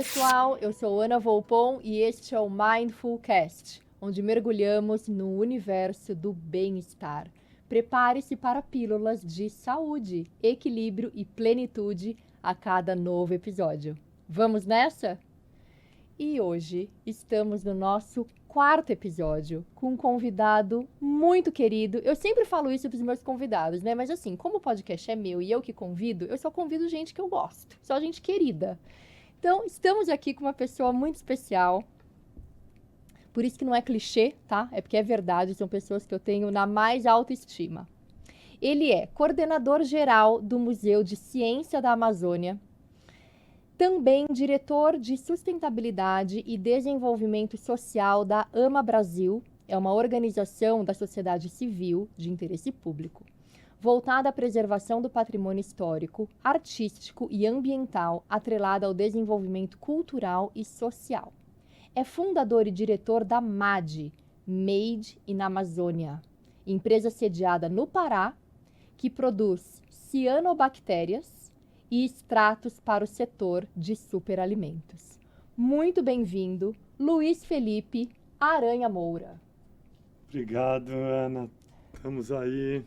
pessoal, eu sou Ana Volpon e este é o Mindful Cast, onde mergulhamos no universo do bem-estar. Prepare-se para pílulas de saúde, equilíbrio e plenitude a cada novo episódio. Vamos nessa? E hoje estamos no nosso quarto episódio com um convidado muito querido. Eu sempre falo isso para os meus convidados, né? Mas assim, como o podcast é meu e eu que convido, eu só convido gente que eu gosto, só gente querida. Então, estamos aqui com uma pessoa muito especial. Por isso que não é clichê, tá? É porque é verdade, são pessoas que eu tenho na mais alta estima. Ele é coordenador geral do Museu de Ciência da Amazônia, também diretor de sustentabilidade e desenvolvimento social da AMA Brasil, é uma organização da sociedade civil de interesse público, voltada à preservação do patrimônio histórico, artístico e ambiental, atrelada ao desenvolvimento cultural e social. É fundador e diretor da MAD, Made in Amazônia, empresa sediada no Pará, que produz cianobactérias e extratos para o setor de superalimentos. Muito bem-vindo, Luiz Felipe Aranha Moura. Obrigado, Ana. Estamos aí.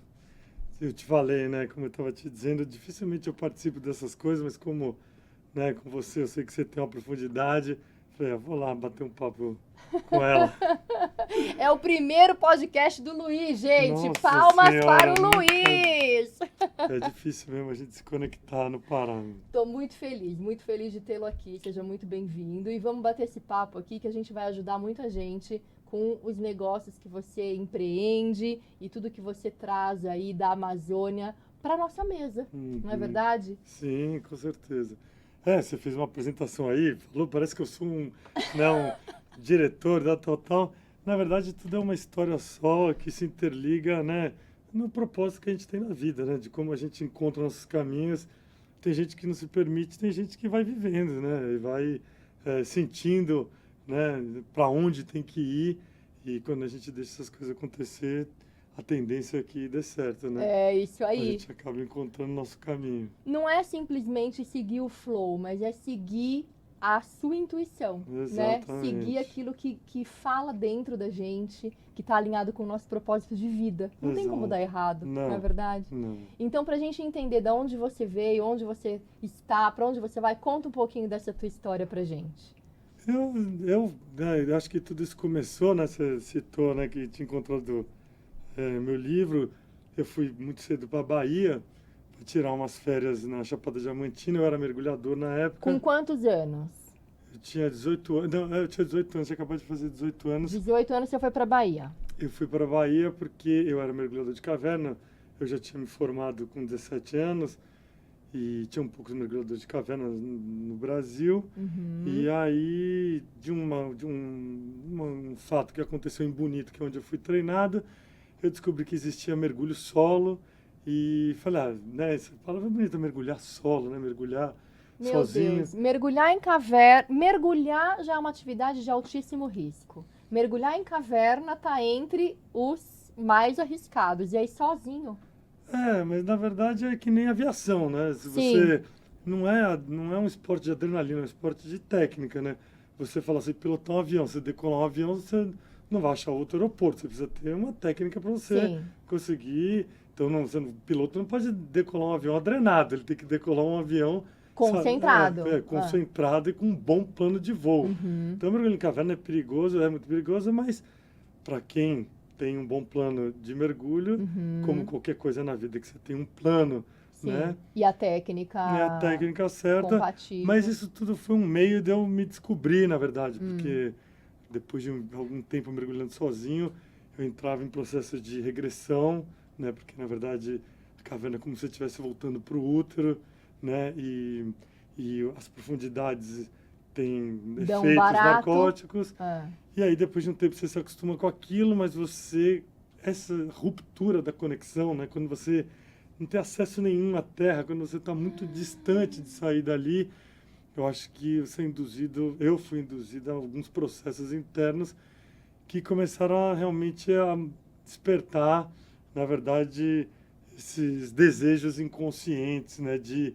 Eu te falei, né? Como eu estava te dizendo, dificilmente eu participo dessas coisas, mas como, né, com você, eu sei que você tem uma profundidade. Falei, vou lá bater um papo com ela. É o primeiro podcast do Luiz, gente. Nossa Palmas Senhora, para o Luiz! É difícil mesmo a gente se conectar no Pará. Estou muito feliz de tê-lo aqui. Seja muito bem-vindo. E vamos bater esse papo aqui que a gente vai ajudar muita gente com os negócios que você empreende e tudo que você traz aí da Amazônia para nossa mesa. Não é verdade? Sim, com certeza. Você fez uma apresentação aí, falou, parece que eu sou um diretor da Total. Na verdade, tudo é uma história só que se interliga, né, no propósito que a gente tem na vida, né, de como a gente encontra nossos caminhos. Tem gente que não se permite, tem gente que vai vivendo, né, e vai sentindo, né, para onde tem que ir. E quando a gente deixa essas coisas acontecer, a tendência é que dê certo, né? É isso aí. A gente acaba encontrando o nosso caminho. Não é simplesmente seguir o flow, mas é seguir a sua intuição, Exatamente. né? Seguir aquilo que fala dentro da gente, que está alinhado com o nosso propósito de vida. Não tem como dar errado, não é verdade? Não. Então, para a gente entender de onde você veio, onde você está, para onde você vai, conta um pouquinho dessa tua história pra gente. Eu acho que tudo isso começou, né? Você citou, né, que tinha encontrado meu livro. Eu fui muito cedo para a Bahia para tirar umas férias na Chapada Diamantina. Eu era mergulhador na época. Com quantos anos? Eu tinha 18 anos. Não, eu tinha 18 anos, tinha acabado de fazer 18 anos. 18 anos você foi para a Bahia? Eu fui para a Bahia porque eu era mergulhador de caverna. Eu já tinha me formado com 17 anos e tinha poucos mergulhadores de caverna no Brasil. E aí, de um fato que aconteceu em Bonito, que é onde eu fui treinado, eu descobri que existia mergulho solo e falei, né, essa palavra é bonita, mergulhar solo, né, mergulhar sozinho. Meu Deus, mergulhar em caverna, mergulhar já é uma atividade de altíssimo risco. Mergulhar em caverna tá entre os mais arriscados, e aí sozinho. Mas na verdade é que nem aviação, né? Se Sim. você não é um esporte de adrenalina, é um esporte de técnica, né? Você fala assim, pilotar um avião, você decolar um avião, você não vai achar outro aeroporto, você precisa ter uma técnica para você Sim. conseguir. Então, o piloto não pode decolar um avião adrenado, ele tem que decolar um avião Concentrado. concentrado e com um bom plano de voo. Então, mergulho em caverna é perigoso, é muito perigoso, mas para quem tem um bom plano de mergulho, como qualquer coisa na vida, que você tem um plano, Sim. né? E a técnica certa. compatível. Mas isso tudo foi um meio de eu me descobrir, na verdade, porque depois de algum tempo mergulhando sozinho, eu entrava em processo de regressão, né? Porque, na verdade, a caverna é como se você estivesse voltando para o útero, né? E as profundidades têm efeitos narcóticos. E aí, depois de um tempo, você se acostuma com aquilo, mas essa ruptura da conexão, né? Quando você não tem acesso nenhum à Terra, quando você está muito distante de sair dali, eu acho que eu fui induzido a alguns processos internos que começaram realmente a despertar, na verdade, esses desejos inconscientes, né? De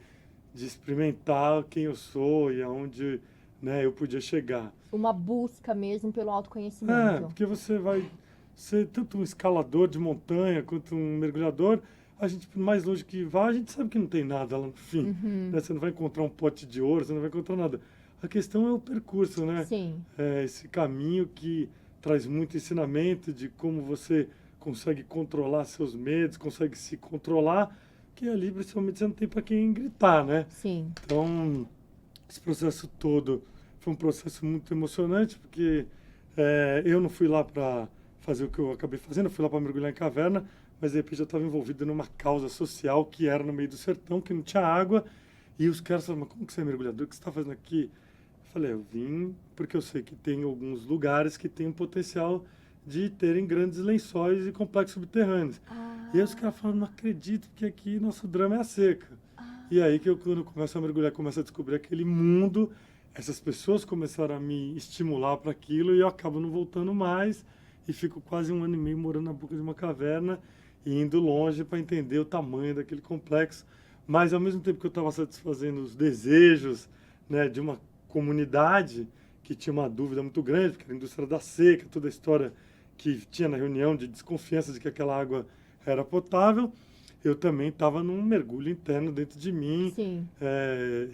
experimentar quem eu sou e aonde né, eu podia chegar. Uma busca mesmo pelo autoconhecimento. Porque você vai ser tanto um escalador de montanha quanto um mergulhador, a gente, por mais longe que vá, a gente sabe que não tem nada lá no fim. Uhum. Né? Você não vai encontrar um pote de ouro, você não vai encontrar nada. A questão é o percurso, né? Sim. Esse caminho que traz muito ensinamento de como você consegue controlar seus medos, consegue se controlar, que ali, principalmente, você não tem para quem gritar, né? Sim. Então, esse processo todo foi um processo muito emocionante, porque eu não fui lá para fazer o que eu acabei fazendo, eu fui lá para mergulhar em caverna, mas de repente eu estava envolvido numa causa social que era no meio do sertão, que não tinha água, e os caras falaram, mas como que você é mergulhador? O que você está fazendo aqui? Eu falei, eu vim porque eu sei que tem alguns lugares que têm o potencial de terem grandes lençóis e complexos subterrâneos. E aí os caras falaram, não acredito, porque aqui nosso drama é a seca. E aí que eu, quando eu começo a mergulhar, começo a descobrir aquele mundo, essas pessoas começaram a me estimular para aquilo e eu acabo não voltando mais e fico quase 1 ano e meio morando na boca de uma caverna e indo longe para entender o tamanho daquele complexo. Mas ao mesmo tempo que eu estava satisfazendo os desejos, né, de uma comunidade que tinha uma dúvida muito grande, porque era a indústria da seca, toda a história que tinha na reunião de desconfiança de que aquela água era potável, eu também estava num mergulho interno dentro de mim. Sim.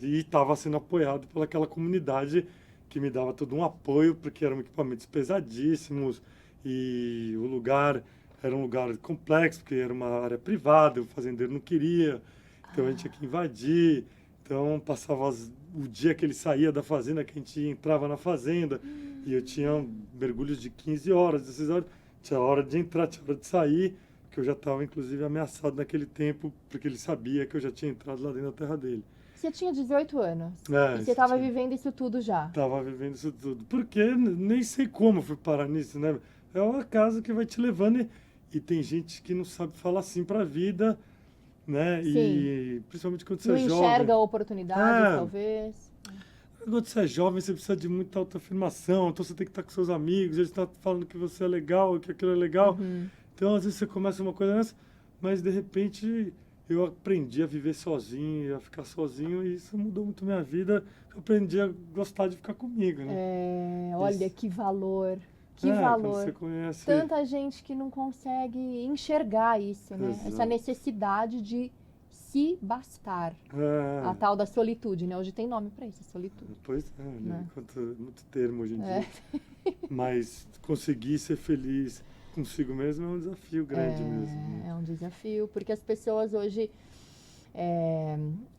E estava sendo apoiado pelaquela comunidade que me dava todo um apoio, porque eram equipamentos pesadíssimos e o lugar era um lugar complexo, porque era uma área privada, o fazendeiro não queria, então a gente tinha que invadir. Então passava o dia que ele saía da fazenda, que a gente entrava na fazenda, e eu tinha mergulhos de 15 horas, 16 horas, tinha hora de entrar, tinha hora de sair, que eu já estava, inclusive, ameaçado naquele tempo, porque ele sabia que eu já tinha entrado lá dentro da terra dele. Você tinha 18 anos. E você estava vivendo isso tudo já. Estava vivendo isso tudo. Porque nem sei como eu fui parar nisso, né? É uma casa que vai te levando e tem gente que não sabe falar sim para a vida, né? Sim. E principalmente quando você não é jovem. Não enxerga oportunidades, talvez. Quando você é jovem, você precisa de muita autoafirmação, então você tem que estar com seus amigos, eles estão falando que você é legal, que aquilo é legal. Uhum. Então, às vezes você começa uma coisa dessa, mas de repente eu aprendi a viver sozinho, a ficar sozinho, e isso mudou muito minha vida. Eu aprendi a gostar de ficar comigo, né? Olha isso. Que valor. Que Quando valor. você conhece... Tanta gente que não consegue enxergar isso, né? Exato. Essa necessidade de se bastar. A tal da solitude, né? Hoje tem nome para isso, solitude. Pois é, né? Né? Muito termo hoje em dia. Mas conseguir ser feliz consigo mesmo é um desafio grande mesmo. Né? É um desafio, porque as pessoas hoje,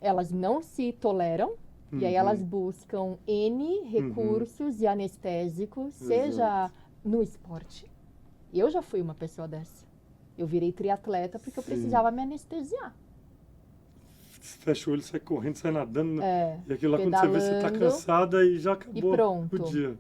elas não se toleram, e aí elas buscam N recursos e anestésicos, seja no esporte. Eu já fui uma pessoa dessa. Eu virei triatleta porque eu precisava me anestesiar. Fecha o olho, sai correndo, sai nadando. E aquilo lá, pedalando, quando você vê, você tá cansada e já acabou e pronto. o dia.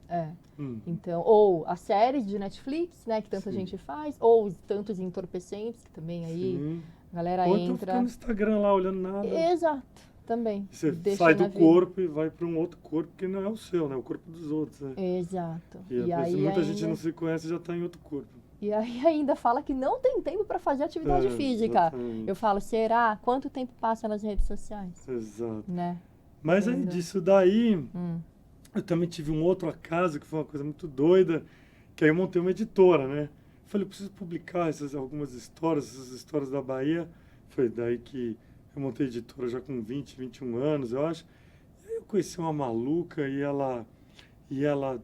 Então, ou as séries de Netflix, né, que tanta gente faz, ou os tantos entorpecentes, que também aí a galera ou entra. então fica no Instagram lá, olhando nada. Exato, também. Você sai do corpo e vai para um outro corpo que não é o seu, né? O corpo dos outros, né? Exato. E aí muita gente não se conhece e já está em outro corpo. E aí ainda fala que não tem tempo para fazer atividade física. Exatamente. Eu falo, será? Quanto tempo passa nas redes sociais? Exato. Né? Mas aí disso daí, eu também tive um outro acaso que foi uma coisa muito doida, que aí eu montei uma editora, né? Falei, eu preciso publicar algumas histórias, essas histórias da Bahia. Foi daí que eu montei a editora já com 20, 21 anos, eu acho. E aí eu conheci uma maluca e ela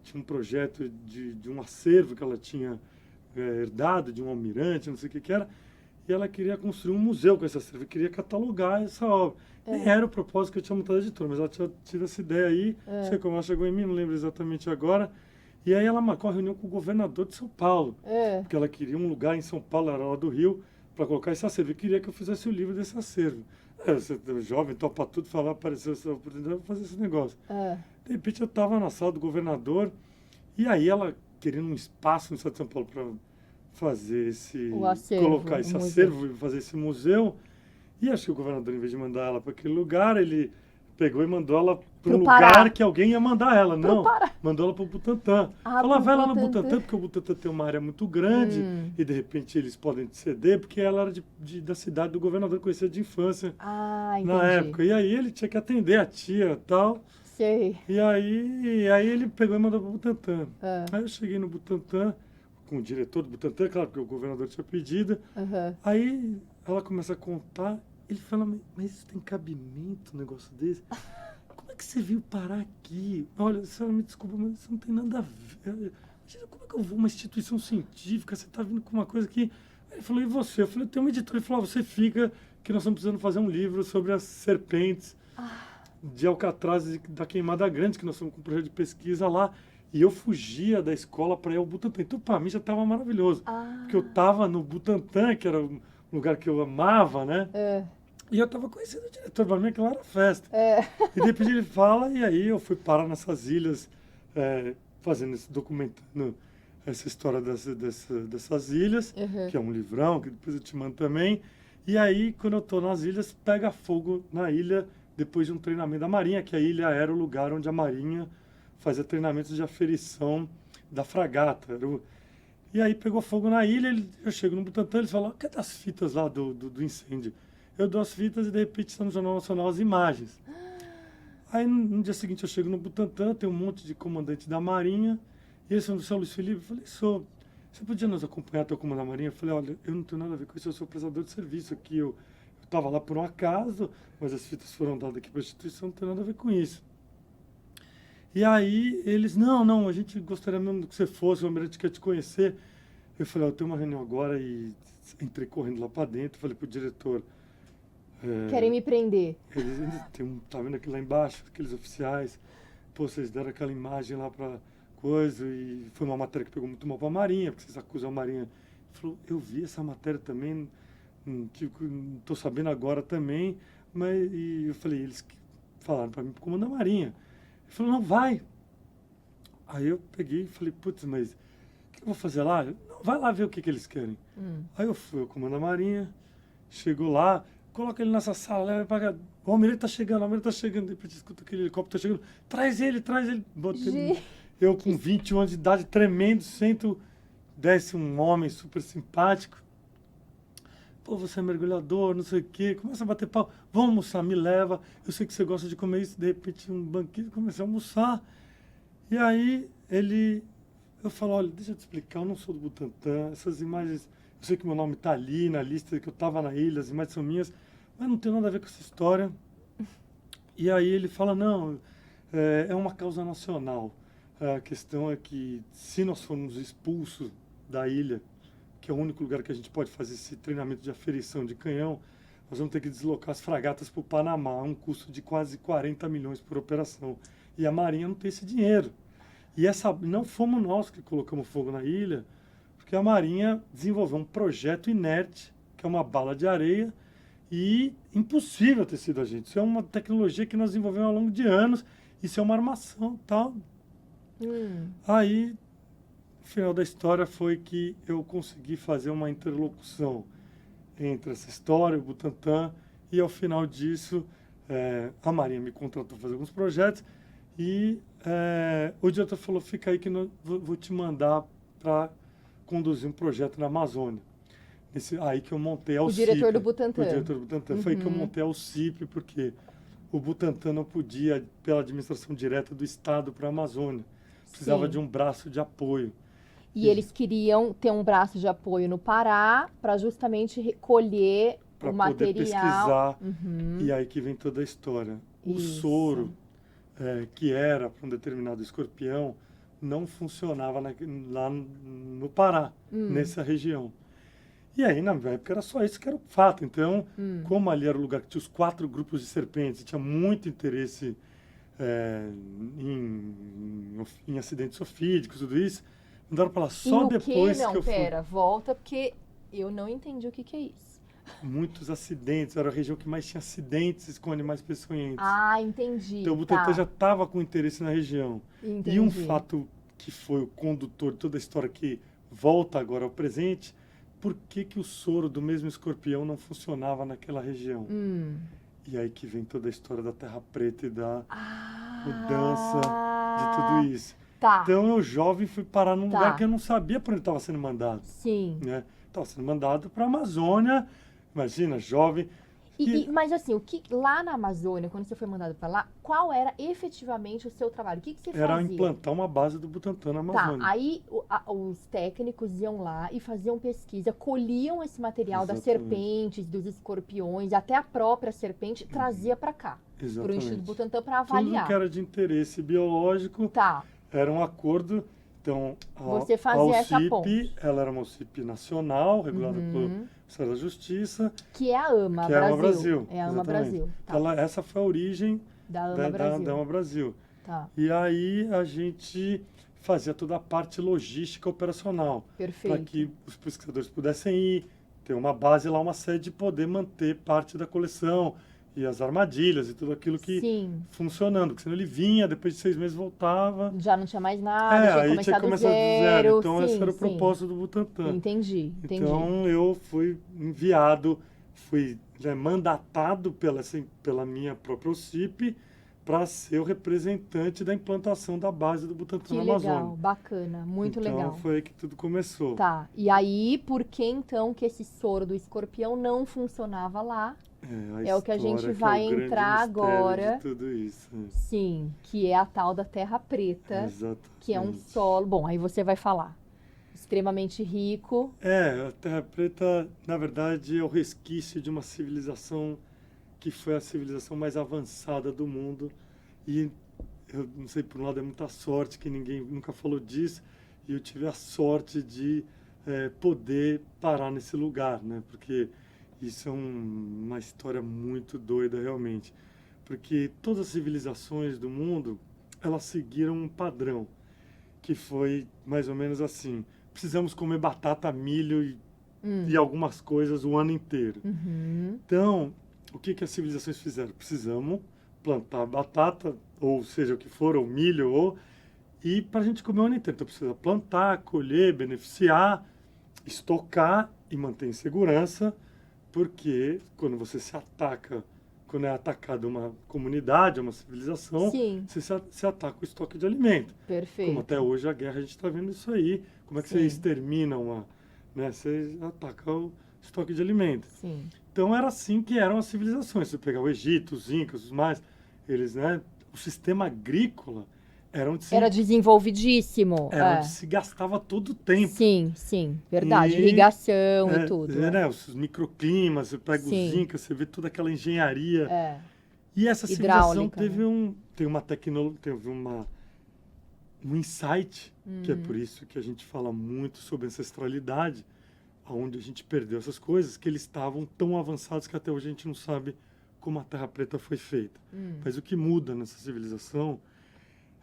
tinha um projeto de um acervo que ela tinha herdado de um almirante, não sei o que era, e ela queria construir um museu com esse acervo, queria catalogar essa obra. Nem era o propósito que eu tinha montado a editora, mas ela tinha tido essa ideia aí, não sei como ela chegou em mim, não lembro exatamente agora, e aí ela marcou uma reunião com o governador de São Paulo, porque ela queria um lugar em São Paulo, era lá do Rio, para colocar esse acervo, e queria que eu fizesse o livro desse acervo. Você é jovem, topa tudo, falar, apareceu essa oportunidade, vou fazer esse negócio. De repente eu estava na sala do governador, e aí ela querendo um espaço no estado de São Paulo para fazer colocar esse acervo e fazer esse museu. E acho que o governador, em vez de mandar ela para aquele lugar, ele pegou e mandou ela para um lugar que alguém ia mandar ela. Não, mandou ela para o Butantã. Falou, vai lá no Butantã, porque o Butantã tem uma área muito grande e de repente eles podem te ceder, porque ela era da cidade do governador, conhecia de infância na época. E aí ele tinha que atender a tia e tal. Sei. E aí ele pegou e mandou para o Butantã. Ah, Aí eu cheguei no Butantã, com o diretor do Butantã, claro, porque o governador tinha pedido. aham. Aí ela começa a contar, ele fala, mas isso tem cabimento, um negócio desse? Como é que você veio parar aqui? Olha, a senhora me desculpa, mas isso não tem nada a ver. Imagina, como é que eu vou a uma instituição científica? Você está vindo com uma coisa que... Aí ele falou, e você? Eu falei, eu tenho um editor. Ele falou, você fica, que nós estamos precisando fazer um livro sobre as serpentes de Alcatraz e da Queimada Grande, que nós estamos com um projeto de pesquisa lá. E eu fugia da escola para ir ao Butantã. Então, para mim, já estava maravilhoso. Porque eu estava no Butantã, que era um lugar que eu amava, né? É, E eu estava conhecendo o diretor, para mim aquilo era festa. é. E de repente ele fala, e aí eu fui parar nessas ilhas, fazendo documentando essa história dessas ilhas, Uhum. que é um livrão, que depois eu te mando também. E aí, quando eu estou nas ilhas, pega fogo na ilha, depois de um treinamento da Marinha, que a ilha era o lugar onde a Marinha fazia treinamentos de aferição da fragata. E aí pegou fogo na ilha, eu chego no Butantã, eles falam, cadê as fitas lá do incêndio? Eu dou as fitas e de repente está no Jornal Nacional as imagens. Aí no dia seguinte eu chego no Butantã, tem um monte de comandante da Marinha, e eles falam, São Luís Felipe, eu falei, você podia nos acompanhar até o comando da Marinha? Eu falei, olha, eu não tenho nada a ver com isso, eu sou prestador de serviço aqui, eu estava lá por um acaso, mas as fitas foram dadas aqui para a instituição, não tem nada a ver com isso. E aí eles, não, a gente gostaria mesmo que você fosse, o Almirante quer te conhecer. Eu falei, eu tenho uma reunião agora e entrei correndo lá para dentro, falei pro diretor, Querem me prender. tá vendo aqui lá embaixo, aqueles oficiais, pô, vocês deram aquela imagem lá pra coisa, e foi uma matéria que pegou muito mal pra Marinha, porque vocês acusam a Marinha. Ele falou, eu vi essa matéria também, que tô sabendo agora também, mas, e eu falei, eles falaram pra mim pro comando da Marinha. Ele falou, não, vai. Aí eu peguei e falei, putz, mas o que eu vou fazer lá? Não, vai lá ver o que eles querem. Aí eu fui ao comando da Marinha, chegou lá, coloca ele nessa sala, leva pra cá. O Almirante tá chegando, de repente escuta aquele helicóptero tá chegando, traz ele. Botei, eu com 21 anos de idade, tremendo, desce um homem super simpático. Pô, você é mergulhador, não sei o quê, começa a bater pau, vamos almoçar, me leva, eu sei que você gosta de comer isso, de repente um banquete, comecei a almoçar. E aí eu falo, olha, deixa eu te explicar, eu não sou do Butantã, essas imagens, eu sei que meu nome está ali na lista, que eu estava na ilha, as imagens são minhas, mas não tem nada a ver com essa história. E aí ele fala, não, é uma causa nacional. A questão é que se nós formos expulsos da ilha, que é o único lugar que a gente pode fazer esse treinamento de aferição de canhão, nós vamos ter que deslocar as fragatas para o Panamá, um custo de quase 40 milhões por operação. E a Marinha não tem esse dinheiro. E não fomos nós que colocamos fogo na ilha, porque a Marinha desenvolveu um projeto inerte, que é uma bala de areia, e impossível ter sido a gente. Isso é uma tecnologia que nós desenvolvemos ao longo de anos, isso é uma armação e tal. Aí, o final da história foi que eu consegui fazer uma interlocução entre essa história, o Butantã, e ao final disso, a Marinha me contratou para fazer alguns projetos, e o diretor falou, fica aí que eu vou te mandar para conduzir um projeto na Amazônia. Aí que eu montei a O UCIP. diretor do Butantã. O diretor do Butantã. Foi aí que eu montei a UCIP, porque o Butantã não podia, pela administração direta do Estado para a Amazônia. Precisava Sim. de um braço de apoio. E eles queriam ter um braço de apoio no Pará para justamente recolher Para o poder material. pesquisar. E aí que vem toda a história. O Isso. soro, que era para um determinado escorpião, não funcionava lá no Pará, nessa região. E aí, na época, era só isso que era o fato. Então, como ali era o lugar que tinha os 4 grupos de serpentes, tinha muito interesse em acidentes sofídicos, tudo isso, não dava para lá. Só depois que eu fui. Pera, volta, porque eu não entendi o que é isso. Muitos acidentes, era a região que mais tinha acidentes com animais peçonhentos. Ah, entendi. Então, o Butantã já estava com interesse na região. Entendi. E um fato que foi o condutor de toda a história que volta agora ao presente, por que o soro do mesmo escorpião não funcionava naquela região? E aí que vem toda a história da Terra Preta e da mudança de tudo isso. Tá. Então eu, jovem, fui parar num lugar que eu não sabia para onde estava sendo mandado. Sim. Estava sendo mandado para a Amazônia, imagina, jovem. Mas assim, lá na Amazônia, quando você foi mandado para lá, qual era efetivamente o seu trabalho? O que você Era fazia? implantar uma base do Butantan na Tá, Amazônia. aí os técnicos iam lá e faziam pesquisa, colhiam esse material das Exatamente. serpentes, dos escorpiões, até a própria serpente, trazia para cá, para o Instituto Exatamente. Butantan para Tudo avaliar. que era de interesse biológico Tá, era um acordo. Então, você a fazia essa OCIP, ponte. ela era uma OCIP nacional, regulada pelo Uhum. Ministério da Justiça, Que é a AMA que é a AMA Brasil. Brasil. É a AMA exatamente. Brasil. Tá. Então, essa foi a origem Da AMA Brasil. da AMA Brasil. Tá, E aí a gente fazia toda a parte logística operacional, para perfeito. que os pesquisadores pudessem ir, ter uma base lá, uma sede, e poder manter parte da coleção e as armadilhas e tudo aquilo que Sim, funcionando, porque senão ele vinha, depois de 6 meses voltava. já não tinha mais nada, tinha que Aí começar tinha que do começar do zero. zero. Então Sim, esse era o sim. propósito do Butantan. Entendi. Então eu fui enviado, fui mandatado pela minha própria OCIP para ser o representante da implantação da base do Butantan Que na legal, Amazônia. bacana, muito Então legal. foi aí que tudo começou. Tá, e aí, por que então que esse soro do escorpião não funcionava lá? É o que a gente história, vai que é o grande entrar mistério agora. de tudo isso. Sim, que é a tal da terra preta, Exatamente. que é um solo. Bom, aí você vai falar. Extremamente rico. A Terra Preta, na verdade, é o resquício de uma civilização que foi a civilização mais avançada do mundo. E eu não sei, por um lado é muita sorte, que ninguém nunca falou disso, e eu tive a sorte de poder parar nesse lugar, né? Porque isso é uma história muito doida, realmente. Porque todas as civilizações do mundo, elas seguiram um padrão, que foi mais ou menos assim: precisamos comer batata, milho e algumas coisas o ano inteiro. Uhum. Então, o que as civilizações fizeram? Precisamos plantar batata, ou seja, o que for, ou milho, e para a gente comer o ano inteiro. Então, precisa plantar, colher, beneficiar, estocar e manter em segurança, porque quando você se ataca, quando é atacada uma comunidade, uma civilização, Sim. você se ataca o estoque de alimento. Perfeito. Como até hoje a guerra a gente está vendo isso aí. Como é que você Sim. extermina você ataca o estoque de alimento. Sim. Então era assim que eram as civilizações. Se você pegar o Egito, os Incas, os mais, eles, o sistema agrícola era onde Era desenvolvidíssimo. onde se gastava todo o tempo. Sim, verdade. Irrigação e tudo. Os microclimas, você pega os Incas, você vê toda aquela engenharia. E essa civilização teve uma tecnologia, teve um insight, que é por isso que a gente fala muito sobre ancestralidade, onde a gente perdeu essas coisas, que eles estavam tão avançados que até hoje a gente não sabe como a Terra Preta foi feita. Mas o que muda nessa civilização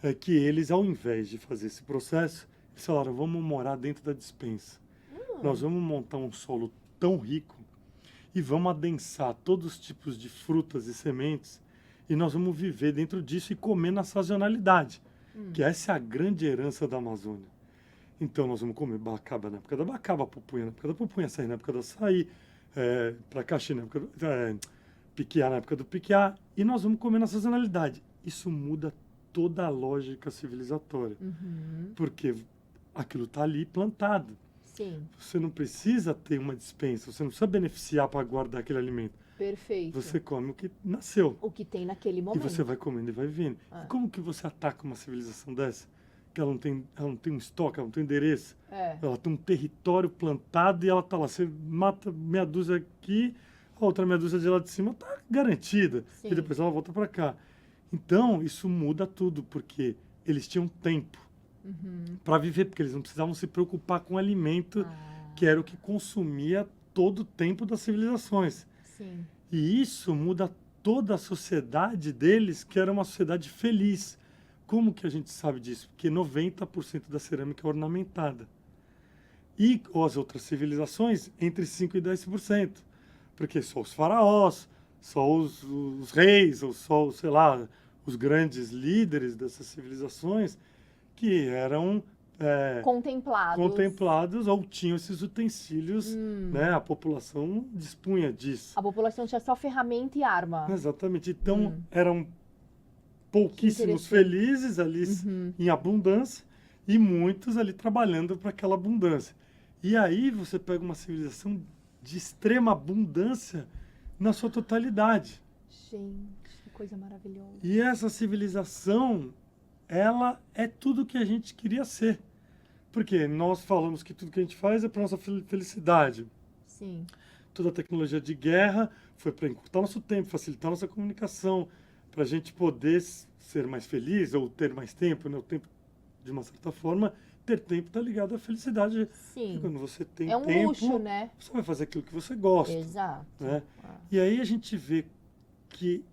é que eles, ao invés de fazer esse processo, eles falaram: vamos morar dentro da despensa. Nós vamos montar um solo tão rico e vamos adensar todos os tipos de frutas e sementes, e nós vamos viver dentro disso e comer na sazonalidade, que essa é a grande herança da Amazônia. Então nós vamos comer bacaba na época da bacaba, pupunha na época da pupunha, açaí na época do açaí, pracaxi na época piquiá na época do piquiá, e nós vamos comer na sazonalidade. Isso muda toda a lógica civilizatória, porque aquilo está ali plantado. Sim. Você não precisa ter uma despensa, você não precisa beneficiar para guardar aquele alimento. Perfeito. Você come o que nasceu. O que tem naquele momento. E você vai comendo e vai vivendo. E como que você ataca uma civilização dessa? Que ela não tem um estoque, ela não tem endereço. Ela tem um território plantado e ela está lá. Você mata meia dúzia aqui, a outra meia dúzia de lá de cima está garantida. Sim. E depois ela volta para cá. Então, isso muda tudo, porque eles tinham tempo para viver, porque eles não precisavam se preocupar com o alimento, que era o que consumia todo o tempo das civilizações. Sim. E isso muda toda a sociedade deles, que era uma sociedade feliz. Como que a gente sabe disso? Porque 90% da cerâmica é ornamentada. E as outras civilizações, entre 5% e 10%. Porque só os faraós, só os reis, ou só, sei lá, os grandes líderes dessas civilizações que eram contemplados ou tinham esses utensílios, a população dispunha disso. A população tinha só ferramenta e arma. Exatamente. Então, eram pouquíssimos felizes ali em abundância e muitos ali trabalhando para aquela abundância. E aí você pega uma civilização de extrema abundância na sua totalidade. Gente, que coisa maravilhosa. E essa civilização, ela é tudo que a gente queria ser. Porque nós falamos que tudo que a gente faz é para nossa felicidade. Sim. Toda a tecnologia de guerra foi para encurtar nosso tempo, facilitar nossa comunicação, para a gente poder ser mais feliz ou ter mais tempo, né? O tempo, de uma certa forma, ter tempo está ligado à felicidade. Sim. E quando você tem É um tempo, luxo, né? você vai fazer aquilo que você gosta. Exato. Né? E aí a gente vê que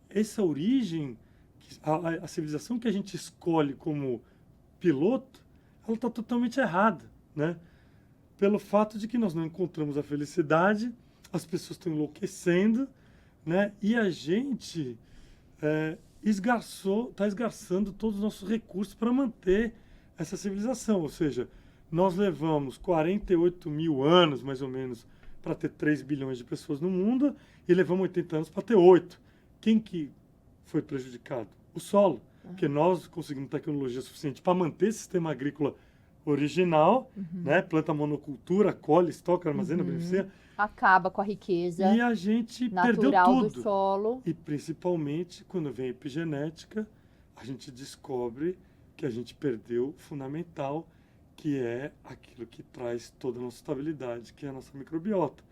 essa origem, a civilização que a gente escolhe como piloto, ela está totalmente errada, né? Pelo fato de que nós não encontramos a felicidade, as pessoas estão enlouquecendo, né? E a gente está esgarçando todos os nossos recursos para manter essa civilização. Ou seja, nós levamos 48 mil anos, mais ou menos, para ter 3 bilhões de pessoas no mundo e levamos 80 anos para ter 8. Quem que foi prejudicado? O solo. Porque nós conseguimos tecnologia suficiente para manter esse sistema agrícola original, né? Planta monocultura, colhe, estoca, armazena, beneficia. Acaba com a riqueza E a gente perdeu natural tudo. do solo. E principalmente, quando vem a epigenética, a gente descobre que a gente perdeu o fundamental, que é aquilo que traz toda a nossa estabilidade, que é a nossa microbiota.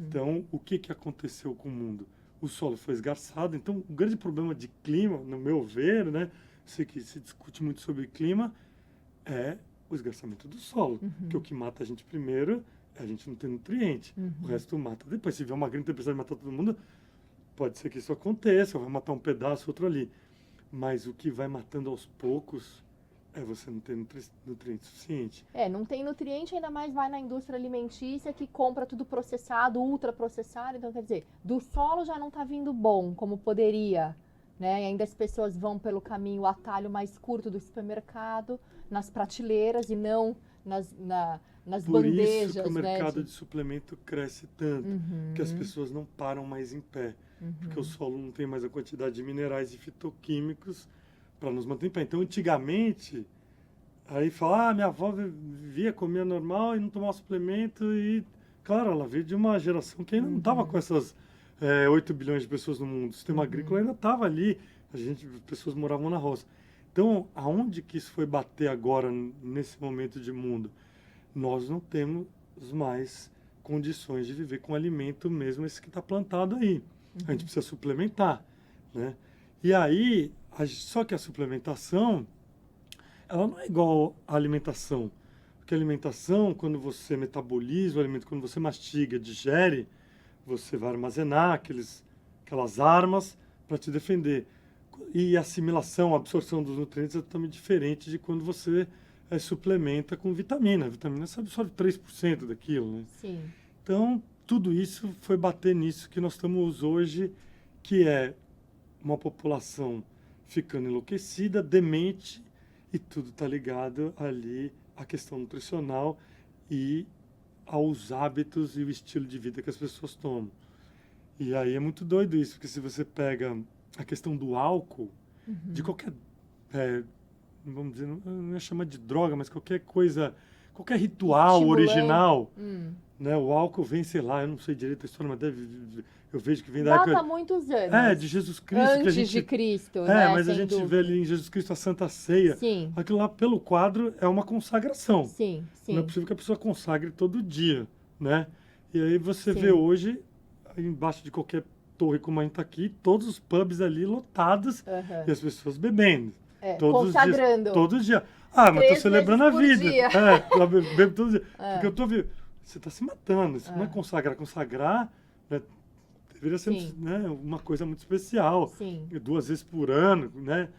Então, o que aconteceu com o mundo? O solo foi esgarçado. Então, o grande problema de clima, no meu ver, né? Sei que se discute muito sobre clima, é o esgarçamento do solo. Porque o que mata a gente primeiro é a gente não ter nutriente. O resto mata depois. Se vier uma grande tempestade matar todo mundo, pode ser que isso aconteça, vai matar um pedaço, outro ali. Mas o que vai matando aos poucos é você não ter nutriente suficiente. Não tem nutriente, ainda mais vai na indústria alimentícia que compra tudo processado, ultraprocessado. Então, quer dizer, do solo já não está vindo bom, como poderia. Né? E ainda as pessoas vão pelo caminho, o atalho mais curto do supermercado, nas prateleiras e não nas bandejas. Por isso que o mercado né, de suplemento cresce tanto, que as pessoas não param mais em pé. Porque o solo não tem mais a quantidade de minerais e fitoquímicos para nos manter em pé. Então, antigamente, aí fala, minha avó vivia, comia normal e não tomava suplemento. E, claro, ela veio de uma geração que ainda não estava com essas 8 bilhões de pessoas no mundo. O sistema agrícola ainda estava ali, as pessoas moravam na roça. Então, aonde que isso foi bater agora, nesse momento de mundo? Nós não temos mais condições de viver com alimento mesmo esse que está plantado aí. A gente precisa suplementar, né? E aí, só que a suplementação, ela não é igual à alimentação. Porque a alimentação, quando você metaboliza o alimento, quando você mastiga, digere, você vai armazenar aquelas armas para te defender. E a assimilação, a absorção dos nutrientes é totalmente diferente de quando você suplementa com vitamina. A vitamina você absorve 3% daquilo, né? Sim. Então, tudo isso foi bater nisso que nós estamos hoje, que é uma população ficando enlouquecida, demente, e tudo está ligado ali à questão nutricional e aos hábitos e o estilo de vida que as pessoas tomam. E aí é muito doido isso, porque se você pega a questão do álcool, de qualquer, vamos dizer, não é chamar de droga, mas qualquer coisa, qualquer ritual original, né? O álcool vem, sei lá, eu não sei direito a história, mas eu vejo que vem da Data época... muitos anos. de Jesus Cristo. Antes que a gente, de Cristo, né? mas a sem gente dúvida. vê ali em Jesus Cristo a Santa Ceia. Sim. Aquilo lá, pelo quadro, é uma consagração. Sim, sim. Não é possível que a pessoa consagre todo dia, né? E aí você Sim. vê hoje, aí embaixo de qualquer torre como a gente está aqui, todos os pubs ali lotados e as pessoas bebendo. Todos consagrando. Os dias, todos os dias. Ah, mas 3 tô celebrando a vezes por vida. dia. Eu bebo todos os dias. Porque eu tô vendo, você está se matando. Isso não é consagrar. Consagrar, né, deveria ser, né, uma coisa muito especial. Sim. 2 vezes por ano, né?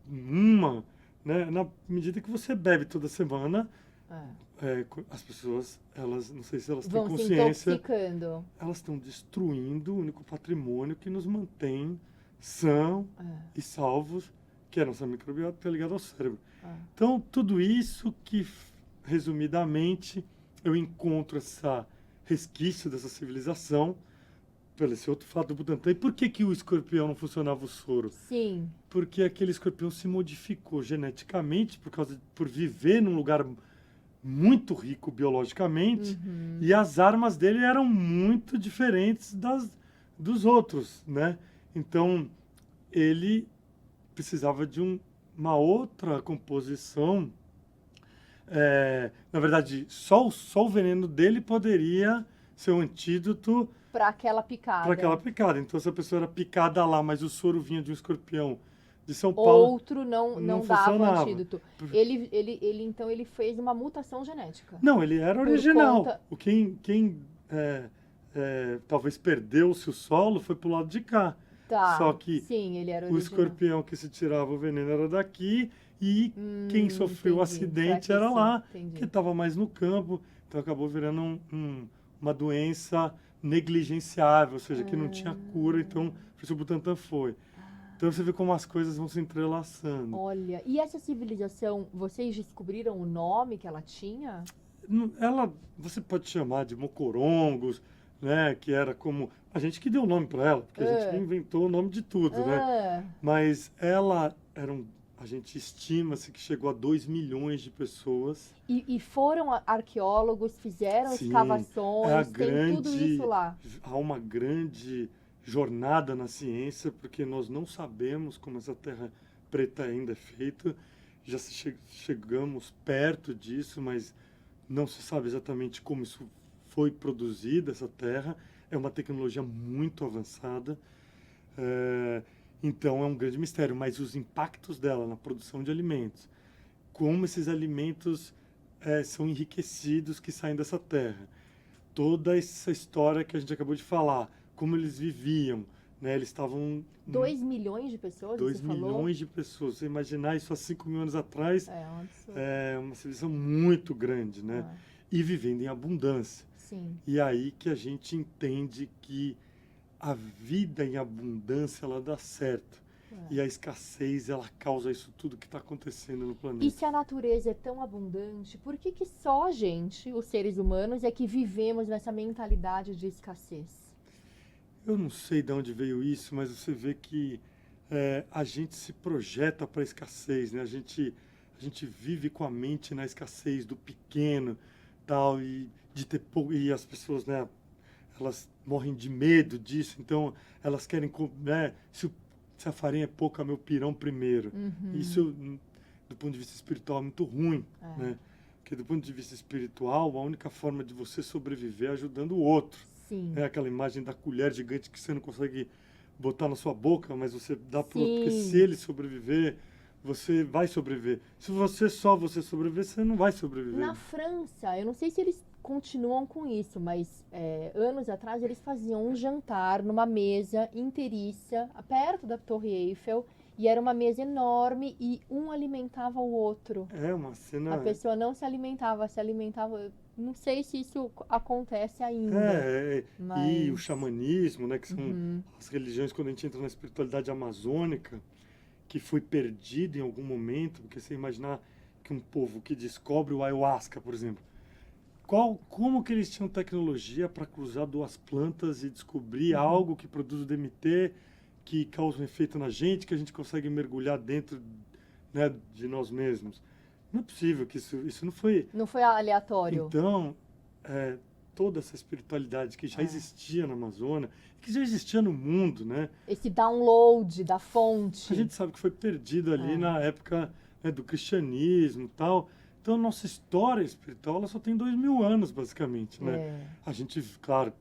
Uma, né? Na medida que você bebe toda semana, as pessoas, elas, não sei se elas têm Vão consciência, se intoxicando. elas estão destruindo o único patrimônio que nos mantém são e salvos, que é a nossa microbiota, que é ligada ao cérebro. Então, tudo isso que, resumidamente, eu encontro essa resquício dessa civilização pelo esse outro fato do Butantan. E por que o escorpião não funcionava o soro? Sim. Porque aquele escorpião se modificou geneticamente por viver num lugar muito rico biologicamente, e as armas dele eram muito diferentes dos outros, né? Então, ele precisava de uma outra composição. Na verdade, só o veneno dele poderia ser um antídoto Para aquela para aquela picada. picada. Então, se a pessoa era picada lá, mas o soro vinha de um escorpião de São Paulo, Outro não, não não dava o funcionava. antídoto. Então, ele fez uma mutação genética. Não, ele era Por original. conta- Quem talvez perdeu-se o solo foi pro lado de cá. Tá, Só que sim, ele era o original. escorpião que se tirava o veneno era daqui e quem sofreu o Entendi. acidente era lá, Entendi. que estava mais no campo. Então acabou virando uma doença negligenciável, ou seja, que não tinha cura. Então, o professor Butantan foi. Então você vê como as coisas vão se entrelaçando. Olha, e essa civilização, vocês descobriram o nome que ela tinha? Você pode chamar de Mocorongos, né? Que era como a gente que deu o nome para ela, porque a gente que inventou o nome de tudo, né? Ah, Mas ela a gente estima-se que chegou a 2 milhões de pessoas. e foram arqueólogos, fizeram Sim, escavações, tem tudo isso lá. há uma grande jornada na ciência, porque nós não sabemos como essa terra preta ainda é feita. Já chegamos perto disso, mas não se sabe exatamente como isso foi produzida, essa terra. É uma tecnologia muito avançada. Então é um grande mistério, mas os impactos dela na produção de alimentos, como esses alimentos são enriquecidos que saem dessa terra, toda essa história que a gente acabou de falar, como eles viviam, né? Eles estavam 2 milhões de pessoas, 2 você falou? milhões de pessoas. Você imaginar isso há 5 mil anos atrás, É um absurdo. é uma civilização muito grande, né? Ah, E vivendo em abundância. sim. E aí que a gente entende que a vida em abundância, ela dá certo. E a escassez, ela causa isso tudo que está acontecendo no planeta. E se a natureza é tão abundante, por que que só a gente, os seres humanos, é que vivemos nessa mentalidade de escassez? Eu não sei de onde veio isso, mas você vê que a gente se projeta para a escassez, né? A gente vive com a mente na escassez do pequeno, tal, e de ter pouco, e as pessoas, né? Elas morrem de medo disso, então elas querem, né? Se a farinha é pouca, meu pirão primeiro. Isso, do ponto de vista espiritual, é muito ruim, né? Porque do ponto de vista espiritual, a única forma de você sobreviver é ajudando o outro. Sim. É aquela imagem da colher gigante que você não consegue botar na sua boca, mas você dá pro outro, porque Sim. se ele sobreviver, você vai sobreviver. Se você sobreviver, você não vai sobreviver. Na França, eu não sei se eles continuam com isso, mas anos atrás eles faziam um jantar numa mesa inteiriça, perto da Torre Eiffel, e era uma mesa enorme e um alimentava o outro. É uma cena... A pessoa não se alimentava. Não sei se isso acontece ainda. E mas... o xamanismo, né, que são as religiões, quando a gente entra na espiritualidade amazônica, que foi perdido em algum momento, porque você imaginar que um povo que descobre o ayahuasca, por exemplo, como que eles tinham tecnologia para cruzar duas plantas e descobrir algo que produz o DMT, que causa um efeito na gente, que a gente consegue mergulhar dentro, né, de nós mesmos? Não é possível que isso não foi... Não foi aleatório. Então, toda essa espiritualidade que já existia na Amazônia, que já existia no mundo, né? Esse download da fonte. A gente sabe que foi perdido ali na época, né, do cristianismo e tal. Então, a nossa história espiritual ela só tem 2000 anos, basicamente, né? A gente, claro,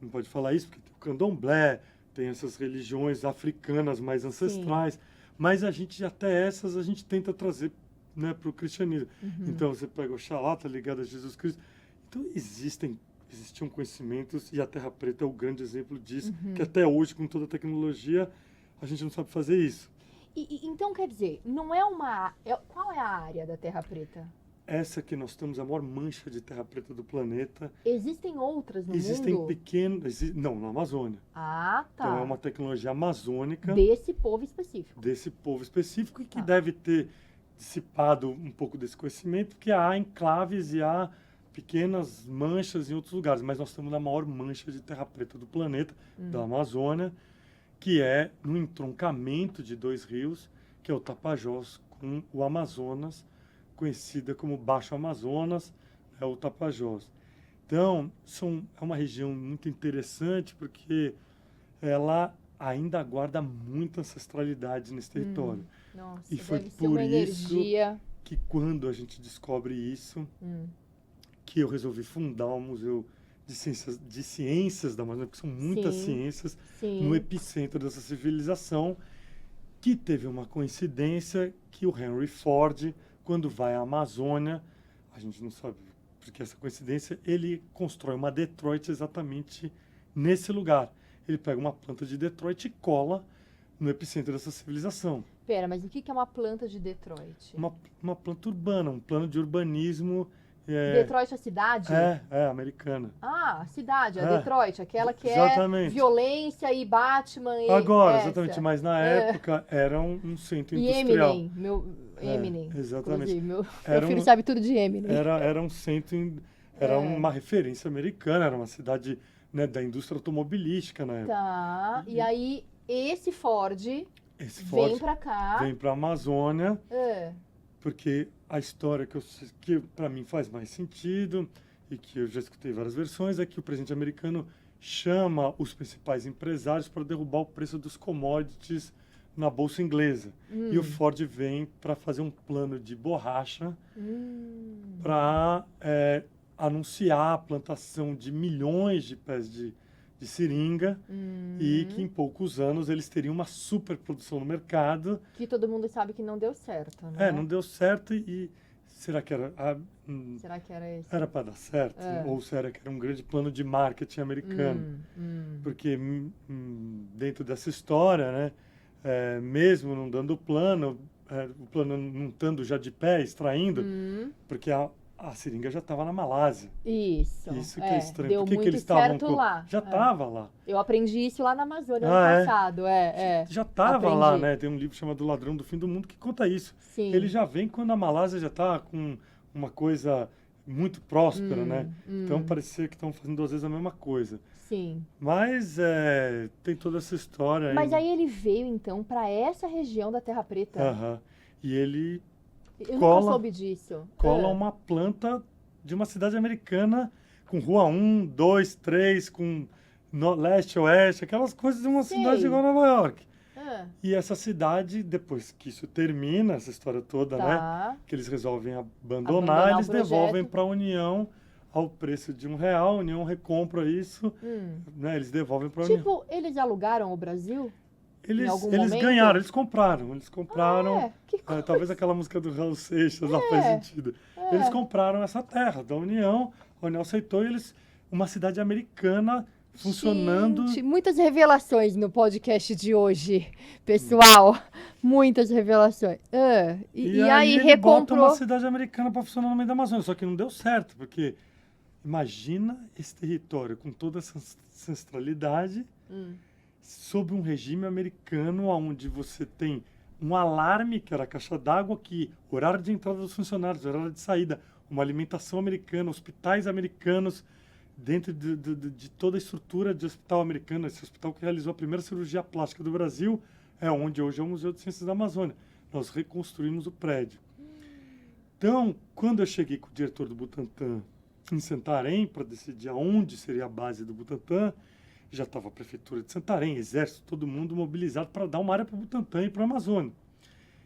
não pode falar isso, porque tem o candomblé, tem essas religiões africanas mais ancestrais, mas até essas a gente tenta trazer, né, para o cristianismo. Então, você pega o Oxalá, tá ligado a Jesus Cristo. Então, existiam conhecimentos, e a Terra Preta é o grande exemplo disso, que até hoje, com toda a tecnologia, a gente não sabe fazer isso. Então, quer dizer, não qual é a área da Terra Preta? Essa que nós temos a maior mancha de terra preta do planeta. Existem outras no Existem mundo? Não, na Amazônia. Ah, tá. Então é uma tecnologia amazônica. Desse povo específico. Desse povo específico e que deve ter dissipado um pouco desse conhecimento, porque há enclaves e há pequenas manchas em outros lugares. Mas nós estamos na maior mancha de terra preta do planeta, da Amazônia, que é no entroncamento de dois rios, que é o Tapajós com o Amazonas, conhecida como Baixo Amazonas, é o Tapajós. Então, é uma região muito interessante porque ela ainda guarda muita ancestralidade nesse território. Nossa, E foi deve ser uma por isso energia. que quando a gente descobre isso, que eu resolvi fundar um museu de ciências da Amazônia, porque são muitas Sim, ciências, sim. no epicentro dessa civilização, que teve uma coincidência que o Henry Ford, quando vai à Amazônia, a gente não sabe porque essa coincidência, ele constrói uma Detroit exatamente nesse lugar. Ele pega uma planta de Detroit e cola no epicentro dessa civilização. Pera, mas o que é uma planta de Detroit? Uma planta urbana, um plano de urbanismo. Detroit é a cidade? Americana. Ah, a cidade, a Detroit, aquela que exatamente. é violência e Batman e Agora, essa. exatamente, mas na época era um centro industrial. E Eminem, exatamente. Meu filho sabe tudo de Eminem. Era um centro, uma referência americana, era uma cidade, né, da indústria automobilística na época. Tá, e aí esse Ford vem pra cá. Vem pra Amazônia, porque a história que para mim faz mais sentido e que eu já escutei várias versões é que o presidente americano chama os principais empresários para derrubar o preço dos commodities na bolsa inglesa. E o Ford vem para fazer um plano de borracha para anunciar a plantação de milhões de pés de seringa e que em poucos anos eles teriam uma superprodução no mercado. Que todo mundo sabe que não deu certo, né? Não deu certo e será que era... será que era esse? Era para dar certo? Ou será que era um grande plano de marketing americano? Porque dentro dessa história, né, mesmo não dando o plano não estando já de pé, extraindo, porque a seringa já estava na Malásia. Isso que é estranho. Deu Por que muito eles estavam certo lá. Já estava lá. Eu aprendi isso lá na Amazônia ano passado. Já estava lá, né? Tem um livro chamado O Ladrão do Fim do Mundo que conta isso. Sim. Ele já vem quando a Malásia já está com uma coisa muito próspera, né? Então parecia que estão fazendo duas vezes a mesma coisa. Sim. Mas tem toda essa história. Mas aí ele veio então para essa região da Terra Preta. E ele eu nunca soube disso. Cola uma planta de uma cidade americana com rua 1, 2, 3, com leste, oeste, aquelas coisas de uma cidade igual Nova York. E essa cidade, depois que isso termina, essa história toda, né? Que eles resolvem abandonar eles devolvem para a União ao preço de R$1. A União recompra isso, né? Eles devolvem para a União. Tipo, eles alugaram o Brasil? Eles ganharam, eles compraram. Que coisa. Talvez aquela música do Raul Seixas lá faz sentido. Eles compraram essa terra da União, a União aceitou e uma cidade americana funcionando. Gente, muitas revelações no podcast de hoje, pessoal. Muitas revelações. E aí ele recomprou bota uma cidade americana para funcionar no meio da Amazônia, só que não deu certo, porque imagina esse território com toda essa ancestralidade sob um regime americano onde você tem um alarme, que era a caixa d'água, que horário de entrada dos funcionários, horário de saída, uma alimentação americana, hospitais americanos, dentro de toda a estrutura de hospital americano. Esse hospital que realizou a primeira cirurgia plástica do Brasil é onde hoje é o Museu de Ciências da Amazônia. Nós reconstruímos o prédio. Então, quando eu cheguei com o diretor do Butantan em Santarém para decidir aonde seria a base do Butantan, já estava a prefeitura de Santarém, exército, todo mundo mobilizado para dar uma área para o Butantan e para a Amazônia.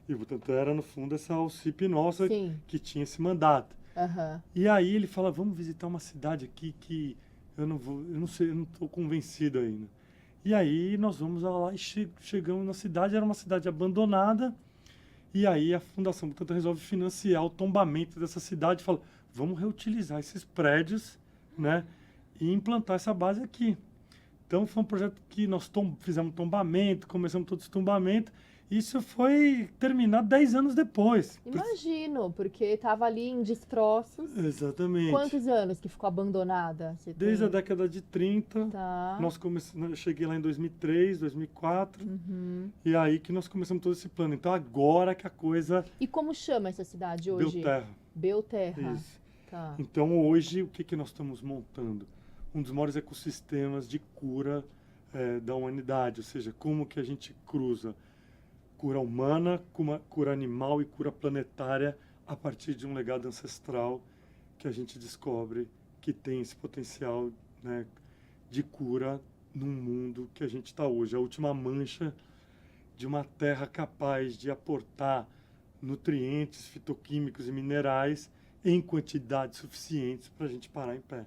E o Butantan era, no fundo, essa OCP nossa que tinha esse mandato. E aí ele fala, vamos visitar uma cidade aqui que eu não estou convencido ainda. E aí nós vamos lá e chegamos na cidade, era uma cidade abandonada, e aí a Fundação Butantan resolve financiar o tombamento dessa cidade e fala, vamos reutilizar esses prédios, né, e implantar essa base aqui. Então foi um projeto que nós fizemos tombamento, começamos todo esse tombamento. Isso foi terminado 10 anos depois. Imagino, porque estava ali em destroços. Exatamente. Quantos anos que ficou abandonada? Desde a década de 30. Tá. Eu cheguei lá em 2003, 2004. E aí que nós começamos todo esse plano. Então agora que a coisa... E como chama essa cidade hoje? Belterra. Belterra. Isso. Tá. Então hoje o que nós estamos montando? Um dos maiores ecossistemas de cura da humanidade. Ou seja, como que a gente cruza cura humana, cura animal e cura planetária a partir de um legado ancestral que a gente descobre que tem esse potencial, né, de cura num mundo que a gente está hoje. A última mancha de uma terra capaz de aportar nutrientes, fitoquímicos e minerais em quantidades suficientes para a gente parar em pé.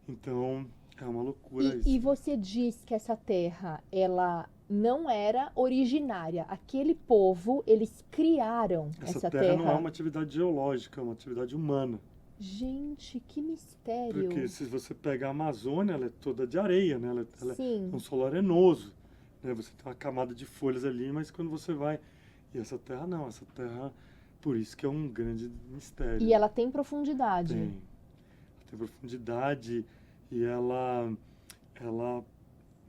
Então, é uma loucura isso. E você diz que essa terra, ela não era originária. Aquele povo, eles criaram essa terra não é uma atividade geológica, é uma atividade humana. Gente, que mistério. Porque se você pega a Amazônia, ela é toda de areia, né? Ela Sim. é um solo arenoso, né? Você tem uma camada de folhas ali, mas quando você vai... E essa terra não, essa terra... Por isso que é um grande mistério. E ela tem profundidade. Tem profundidade e ela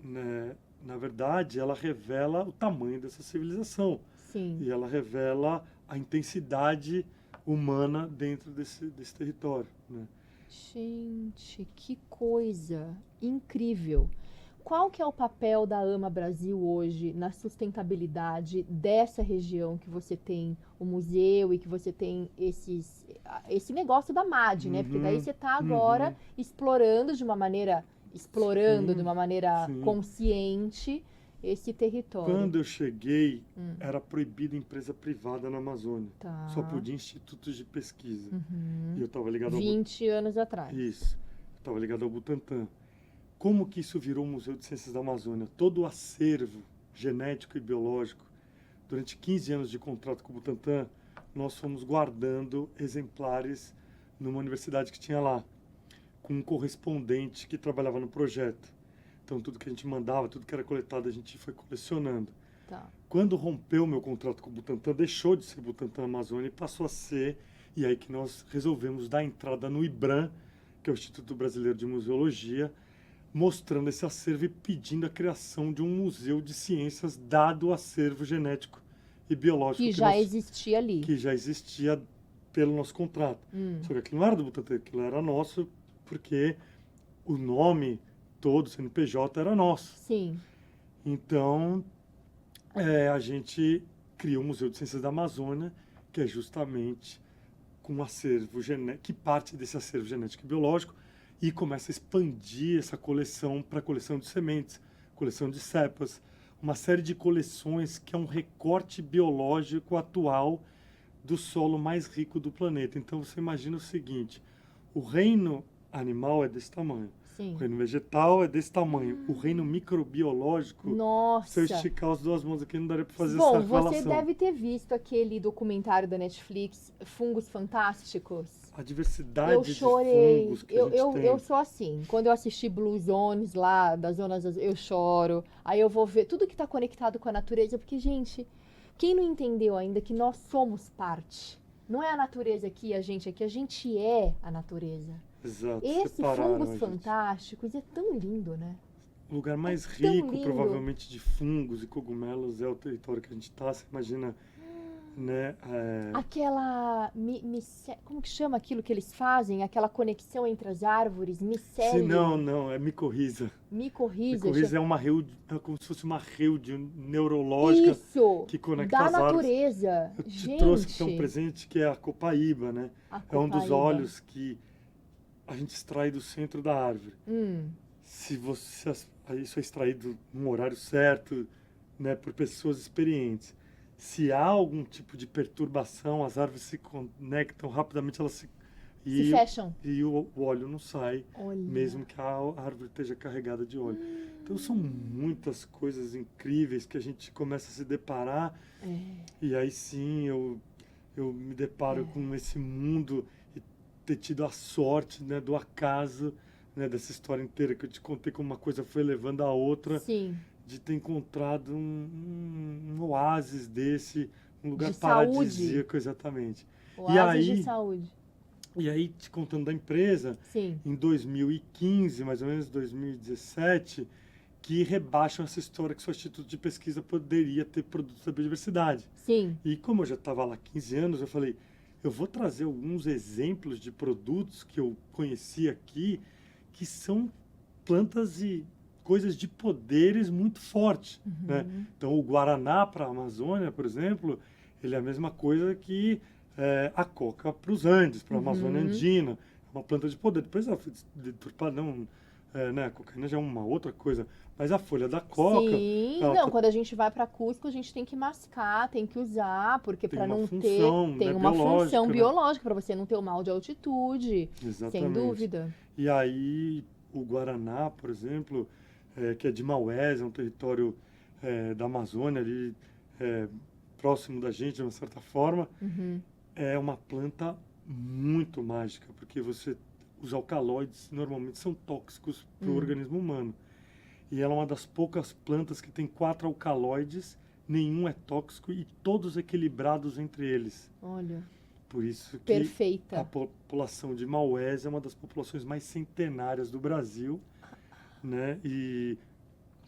né, na verdade, ela revela o tamanho dessa civilização. Sim. E ela revela a intensidade humana dentro desse território, né? Gente, que coisa incrível. Qual que é o papel da AMA Brasil hoje na sustentabilidade dessa região que você tem o museu e que você tem esse negócio da MAD, né? Porque daí você está agora explorando de uma maneira Sim. consciente esse território. Quando eu cheguei, era proibido empresa privada na Amazônia. Tá. Só podia institutos de pesquisa. E eu estava ligado ao 20 anos atrás. Isso. Eu estava ligado ao Butantan. Como que isso virou um Museu de Ciências da Amazônia? Todo o acervo genético e biológico, durante 15 anos de contrato com o Butantan, nós fomos guardando exemplares numa universidade que tinha lá, com um correspondente que trabalhava no projeto. Então, tudo que a gente mandava, tudo que era coletado, a gente foi colecionando. Tá. Quando rompeu meu contrato com o Butantan, deixou de ser Butantan Amazônia e passou a ser, e aí que nós resolvemos dar entrada no IBRAM, que é o Instituto Brasileiro de Museologia, mostrando esse acervo e pedindo a criação de um museu de ciências dado o acervo genético e biológico Que já existia ali. Que já existia pelo nosso contrato. Só que aquilo não era do Butantan, aquilo era nosso porque o nome todo, o CNPJ, era nosso. Sim. Então, a gente criou o Museu de Ciências da Amazônia, que é justamente com um acervo genético, que parte desse acervo genético e biológico, e começa a expandir essa coleção para coleção de sementes, coleção de cepas, uma série de coleções que é um recorte biológico atual do solo mais rico do planeta. Então você imagina o seguinte, o reino animal é desse tamanho, Sim. O reino vegetal é desse tamanho, o reino microbiológico, Nossa. se eu esticar as duas mãos aqui não daria para fazer essa relação. Bom, você deve ter visto aquele documentário da Netflix, Fungos Fantásticos. A diversidade eu chorei. de fungos que a gente tem. Eu sou assim. Quando eu assisti Blue Zones lá, das zonas, eu choro. Aí eu vou ver tudo que está conectado com a natureza, porque, gente, quem não entendeu ainda que nós somos parte? Não é a natureza aqui, a gente é a natureza. Exato. Esse Fungos Fantásticos é tão lindo, né? O lugar mais rico, provavelmente, de fungos e cogumelos é o território que a gente está. Você imagina, né? Aquela... como que chama aquilo que eles fazem? Aquela conexão entre as árvores? Micélio? Sim, não, é micorriza. Micorriza. Micorriza é uma rede, é como se fosse uma rede neurológica. Isso, que conecta da as árvores. natureza. Eu te Gente. trouxe que tem um presente que é a copaíba, né? É um dos óleos que a gente extrai do centro da árvore. Se você isso é extraído num horário certo, né, por pessoas experientes. Se há algum tipo de perturbação, as árvores se conectam rapidamente, elas se fecham. E o óleo não sai, Olha. mesmo que a árvore esteja carregada de óleo. Então são muitas coisas incríveis que a gente começa a se deparar. E aí sim eu me deparo com esse mundo e ter tido a sorte, né, do acaso, né, dessa história inteira que eu te contei, como uma coisa foi levando a outra. Sim. De ter encontrado um oásis desse, um lugar de paradisíaco, exatamente. Oásis de saúde. E aí, te contando da empresa, Sim. Em 2015, mais ou menos 2017, que rebaixam essa história que o Instituto de Pesquisa poderia ter produtos da biodiversidade. Sim. E como eu já estava lá há 15 anos, eu falei, eu vou trazer alguns exemplos de produtos que eu conheci aqui, que são plantas e coisas de poderes muito fortes, né? Então, o guaraná para a Amazônia, por exemplo, ele é a mesma coisa que a coca para os Andes, para a Amazônia Andina. É uma planta de poder. Depois ela foi deturpada, né, a cocaína já é uma outra coisa, mas a folha da coca, Sim, ela não, quando a gente vai para Cusco, a gente tem que mascar, tem que usar, porque tem para uma não ter, função, tem né, uma função né? biológica para você não ter o mal de altitude, sem Exatamente. dúvida. E aí, o Guaraná, por exemplo, que é de Maués, é um território da Amazônia, ali próximo da gente, de uma certa forma, Uhum. é uma planta muito mágica, porque os alcaloides normalmente são tóxicos para o organismo humano. E ela é uma das poucas plantas que tem 4 alcaloides, nenhum é tóxico e todos equilibrados entre eles. Olha, Por isso que perfeita. a população de Maués é uma das populações mais centenárias do Brasil, né? E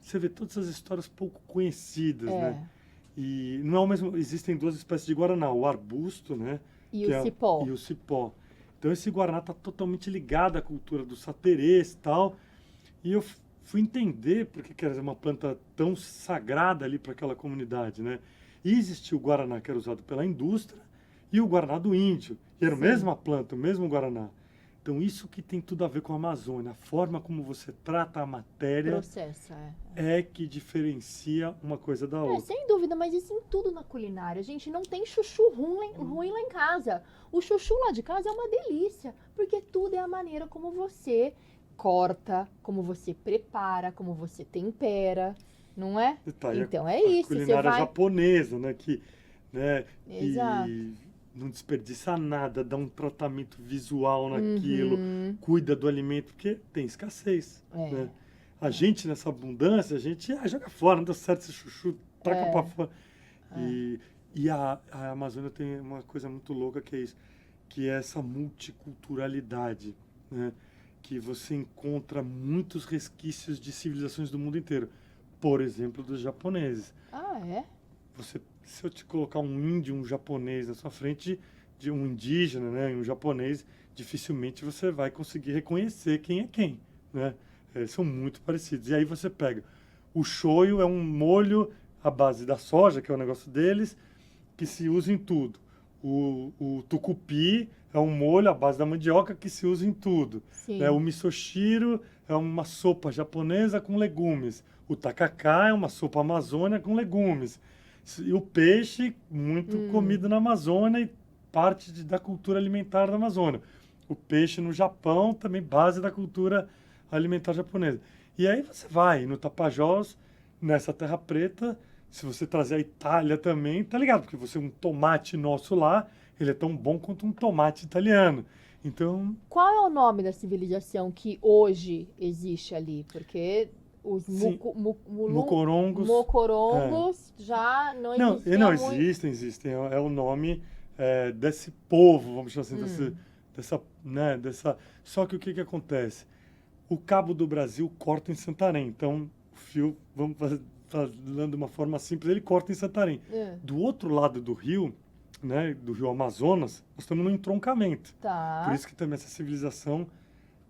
você vê todas essas histórias pouco conhecidas, né? E não é o mesmo, existem 2 espécies de guaraná, o arbusto, né? E que o cipó. E o cipó. Então esse guaraná está totalmente ligado à cultura dos saterês e tal. E eu fui entender porque que era uma planta tão sagrada ali para aquela comunidade, né? E existia o guaraná que era usado pela indústria e o guaraná do índio. E era a Sim. mesma planta, o mesmo guaraná. Então isso que tem tudo a ver com a Amazônia. A forma como você trata a matéria Processa, é que diferencia uma coisa da outra. sem dúvida, mas isso em tudo na culinária. A gente não tem chuchu ruim lá em casa. O chuchu lá de casa é uma delícia, porque tudo é a maneira como você corta, como você prepara, como você tempera, não é? Tá, e Então a é isso, você culinária vai... japonesa, né? Né, Exato. e não desperdiça nada, dá um tratamento visual naquilo, Uhum. cuida do alimento, porque tem escassez, né? A gente, nessa abundância, a gente joga fora, não deu certo esse chuchu, taca pra fora. E a Amazônia tem uma coisa muito louca que é isso, que é essa multiculturalidade, né? Que você encontra muitos resquícios de civilizações do mundo inteiro. Por exemplo, dos japoneses. Ah, é? Se eu te colocar um índio, um japonês na sua frente, de um indígena, né, um japonês, dificilmente você vai conseguir reconhecer quem é quem, né? São muito parecidos. E aí você pega o shoyu, é um molho à base da soja, que é o negócio deles, que se usa em tudo. O tucupi é um molho à base da mandioca que se usa em tudo. Sim. O misoshiro é uma sopa japonesa com legumes. O tacacá é uma sopa amazônica com legumes. E o peixe, muito comido na Amazônia e parte da cultura alimentar da Amazônia. O peixe no Japão, também base da cultura alimentar japonesa. E aí você vai no Tapajós, nessa terra preta, se você trazer a Itália também, tá ligado? Porque um tomate nosso lá, ele é tão bom quanto um tomate italiano. Então... Qual é o nome da civilização que hoje existe ali? Porque os mocorongos já não existem. Não, existem. É o nome desse povo, vamos chamar assim, dessa... Só que o que acontece? O Cabo do Brasil corta em Santarém. Então, o fio, vamos falando de uma forma simples, ele corta em Santarém. Do outro lado do rio, né, do rio Amazonas, nós estamos no entroncamento. Tá. Por isso que também essa civilização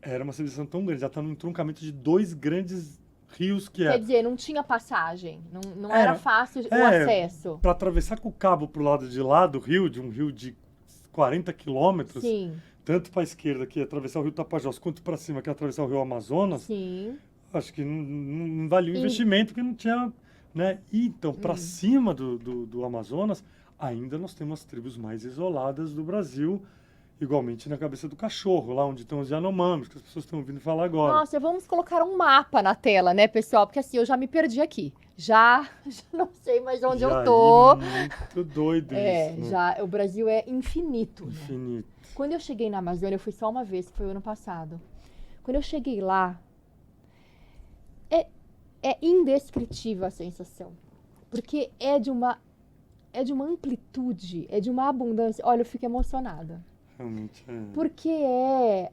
era uma civilização tão grande. Já está no entroncamento de 2 grandes rios que Quer dizer, não tinha passagem, não era fácil o acesso. Para atravessar com o cabo para o lado de lá do rio, de um rio de 40 quilômetros, tanto para a esquerda, que é atravessar o rio Tapajós, quanto para cima, que é atravessar o rio Amazonas, acho que não valia o investimento, porque não tinha... Né? E então, para cima do Amazonas, ainda nós temos as tribos mais isoladas do Brasil, igualmente na cabeça do cachorro, lá onde estão os Yanomamis, que as pessoas estão ouvindo falar agora. Nossa, vamos colocar um mapa na tela, né, pessoal? Porque assim, eu já me perdi aqui. Já não sei mais onde eu tô. Muito doido isso. Né? O Brasil é infinito. Infinito. Né? Quando eu cheguei na Amazônia, eu fui só uma vez, que foi o ano passado. Quando eu cheguei lá, é indescritível a sensação. Porque é de uma amplitude, é de uma abundância. Olha, eu fico emocionada. Realmente é. Porque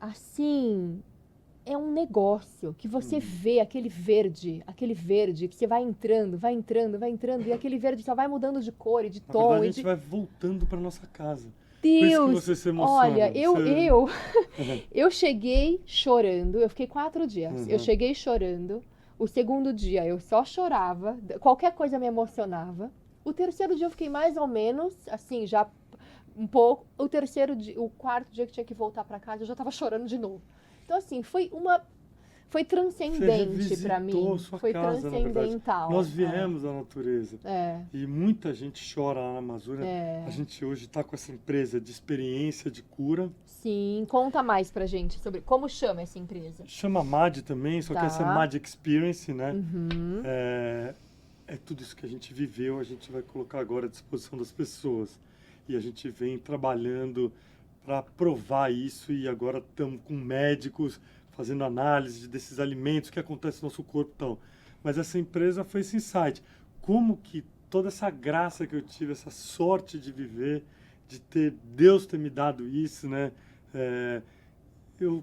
assim, é um negócio que você vê aquele verde que você vai entrando, e aquele verde só vai mudando de cor e de tom. Na verdade, a gente vai voltando para nossa casa. Deus, por isso que você se emociona. Olha, eu cheguei chorando, eu fiquei 4 dias, eu cheguei chorando, o segundo dia eu só chorava, qualquer coisa me emocionava, o terceiro dia eu fiquei mais ou menos, assim, já um pouco, o quarto dia que tinha que voltar para casa, eu já estava chorando de novo. Então, assim, foi foi Você transcendente para revisitou mim. sua Foi casa, na verdade. transcendental. Nós viemos da natureza. É, E muita gente chora lá na Amazônia. é. A gente hoje está com essa empresa de experiência de cura. Sim, conta mais pra gente sobre como chama essa empresa. Chama MAD também, só que essa é Tá. MAD Experience, né? Uhum. É tudo isso que a gente viveu, a gente vai colocar agora à disposição das pessoas. E a gente vem trabalhando para provar isso e agora estamos com médicos fazendo análise desses alimentos que acontecem no nosso corpo. Então. Mas essa empresa foi esse insight. Como que toda essa graça que eu tive, essa sorte de viver, de ter Deus ter me dado isso, né?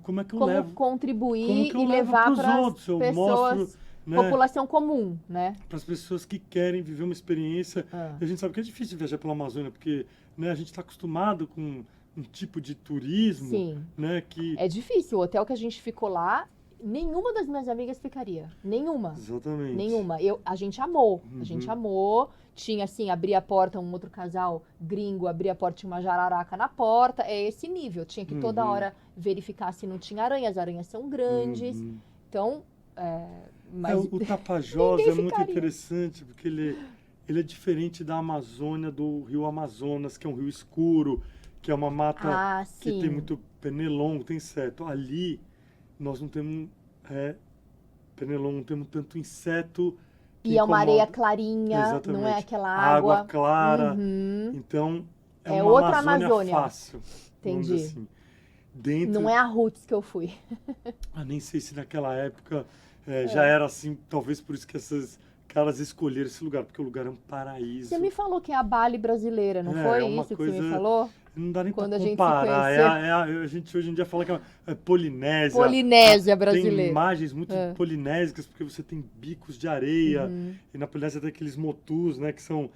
Como é que eu Como levo? contribuir Como que eu e levo levar pros para as outros? Eu pessoas, mostro, né? população comum, né? Para as pessoas que querem viver uma experiência. Ah. E a gente sabe que é difícil viajar pela Amazônia, porque né, a gente está acostumado com um tipo de turismo, Sim. né, que... É difícil. O hotel que a gente ficou lá, nenhuma das minhas amigas ficaria. Nenhuma. Exatamente. Nenhuma. A gente amou. A gente Uhum. amou. Tinha, assim, abria a porta, um outro casal gringo, abria a porta, tinha uma jararaca na porta. É esse nível. Tinha que toda Uhum. hora verificar se não tinha aranha. As aranhas são grandes. Uhum. Então, mas... O Tapajós Ninguém é muito ficaria. interessante, porque ele é diferente da Amazônia, do rio Amazonas, que é um rio escuro, que é uma mata Ah, que sim. tem muito pernilongo, tem inseto. Ali, nós não temos pernilongo, não temos tanto inseto que E é uma areia incomoda. clarinha, não é Exatamente. aquela Água água. clara. Uhum. Então, É uma outra Amazônia Amazônia. fácil, vamos dizer Entendi. assim. Dentro, Não é a Roots que eu fui. nem sei se naquela época já era assim, talvez por isso que essas caras escolheram esse lugar, porque o lugar é um paraíso. Você me falou que é a Bali brasileira, não foi uma isso que coisa, você me falou? Não dá nem Quando para a gente se comparar. conheceu. A gente hoje em dia fala que é Polinésia. Polinésia Tem brasileira. imagens muito polinésicas, porque você tem bicos de areia, e na Polinésia tem aqueles motus, né, que são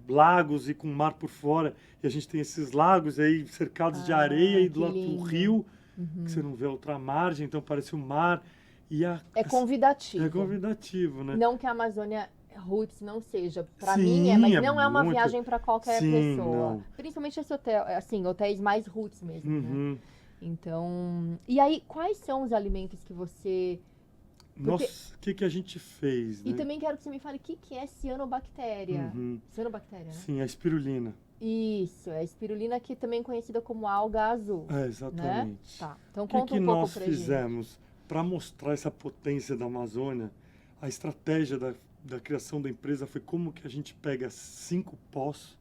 lagos e com mar por fora, e a gente tem esses lagos aí cercados de areia e do que lado do lindo. rio, que você não vê a outra margem, então parece um mar. E É convidativo. É convidativo, né? Não que a Amazônia Roots não seja. Pra Sim, mim mas é não é uma muito. viagem pra qualquer Sim, pessoa. não. Principalmente esse hotel, assim, hotéis mais roots mesmo, né? Uhum. Então, e aí, quais são os alimentos que você... Nossa, o que a gente fez, né? E também quero que você me fale o que é cianobactéria. Uhum. Cianobactéria, né? Sim, a espirulina. Isso, é a espirulina que também é conhecida como alga azul. Exatamente. Tá, então O conta que um pouco nós pra gente. fizemos para mostrar essa potência da Amazônia? A estratégia da criação da empresa foi como que a gente pega 5 poços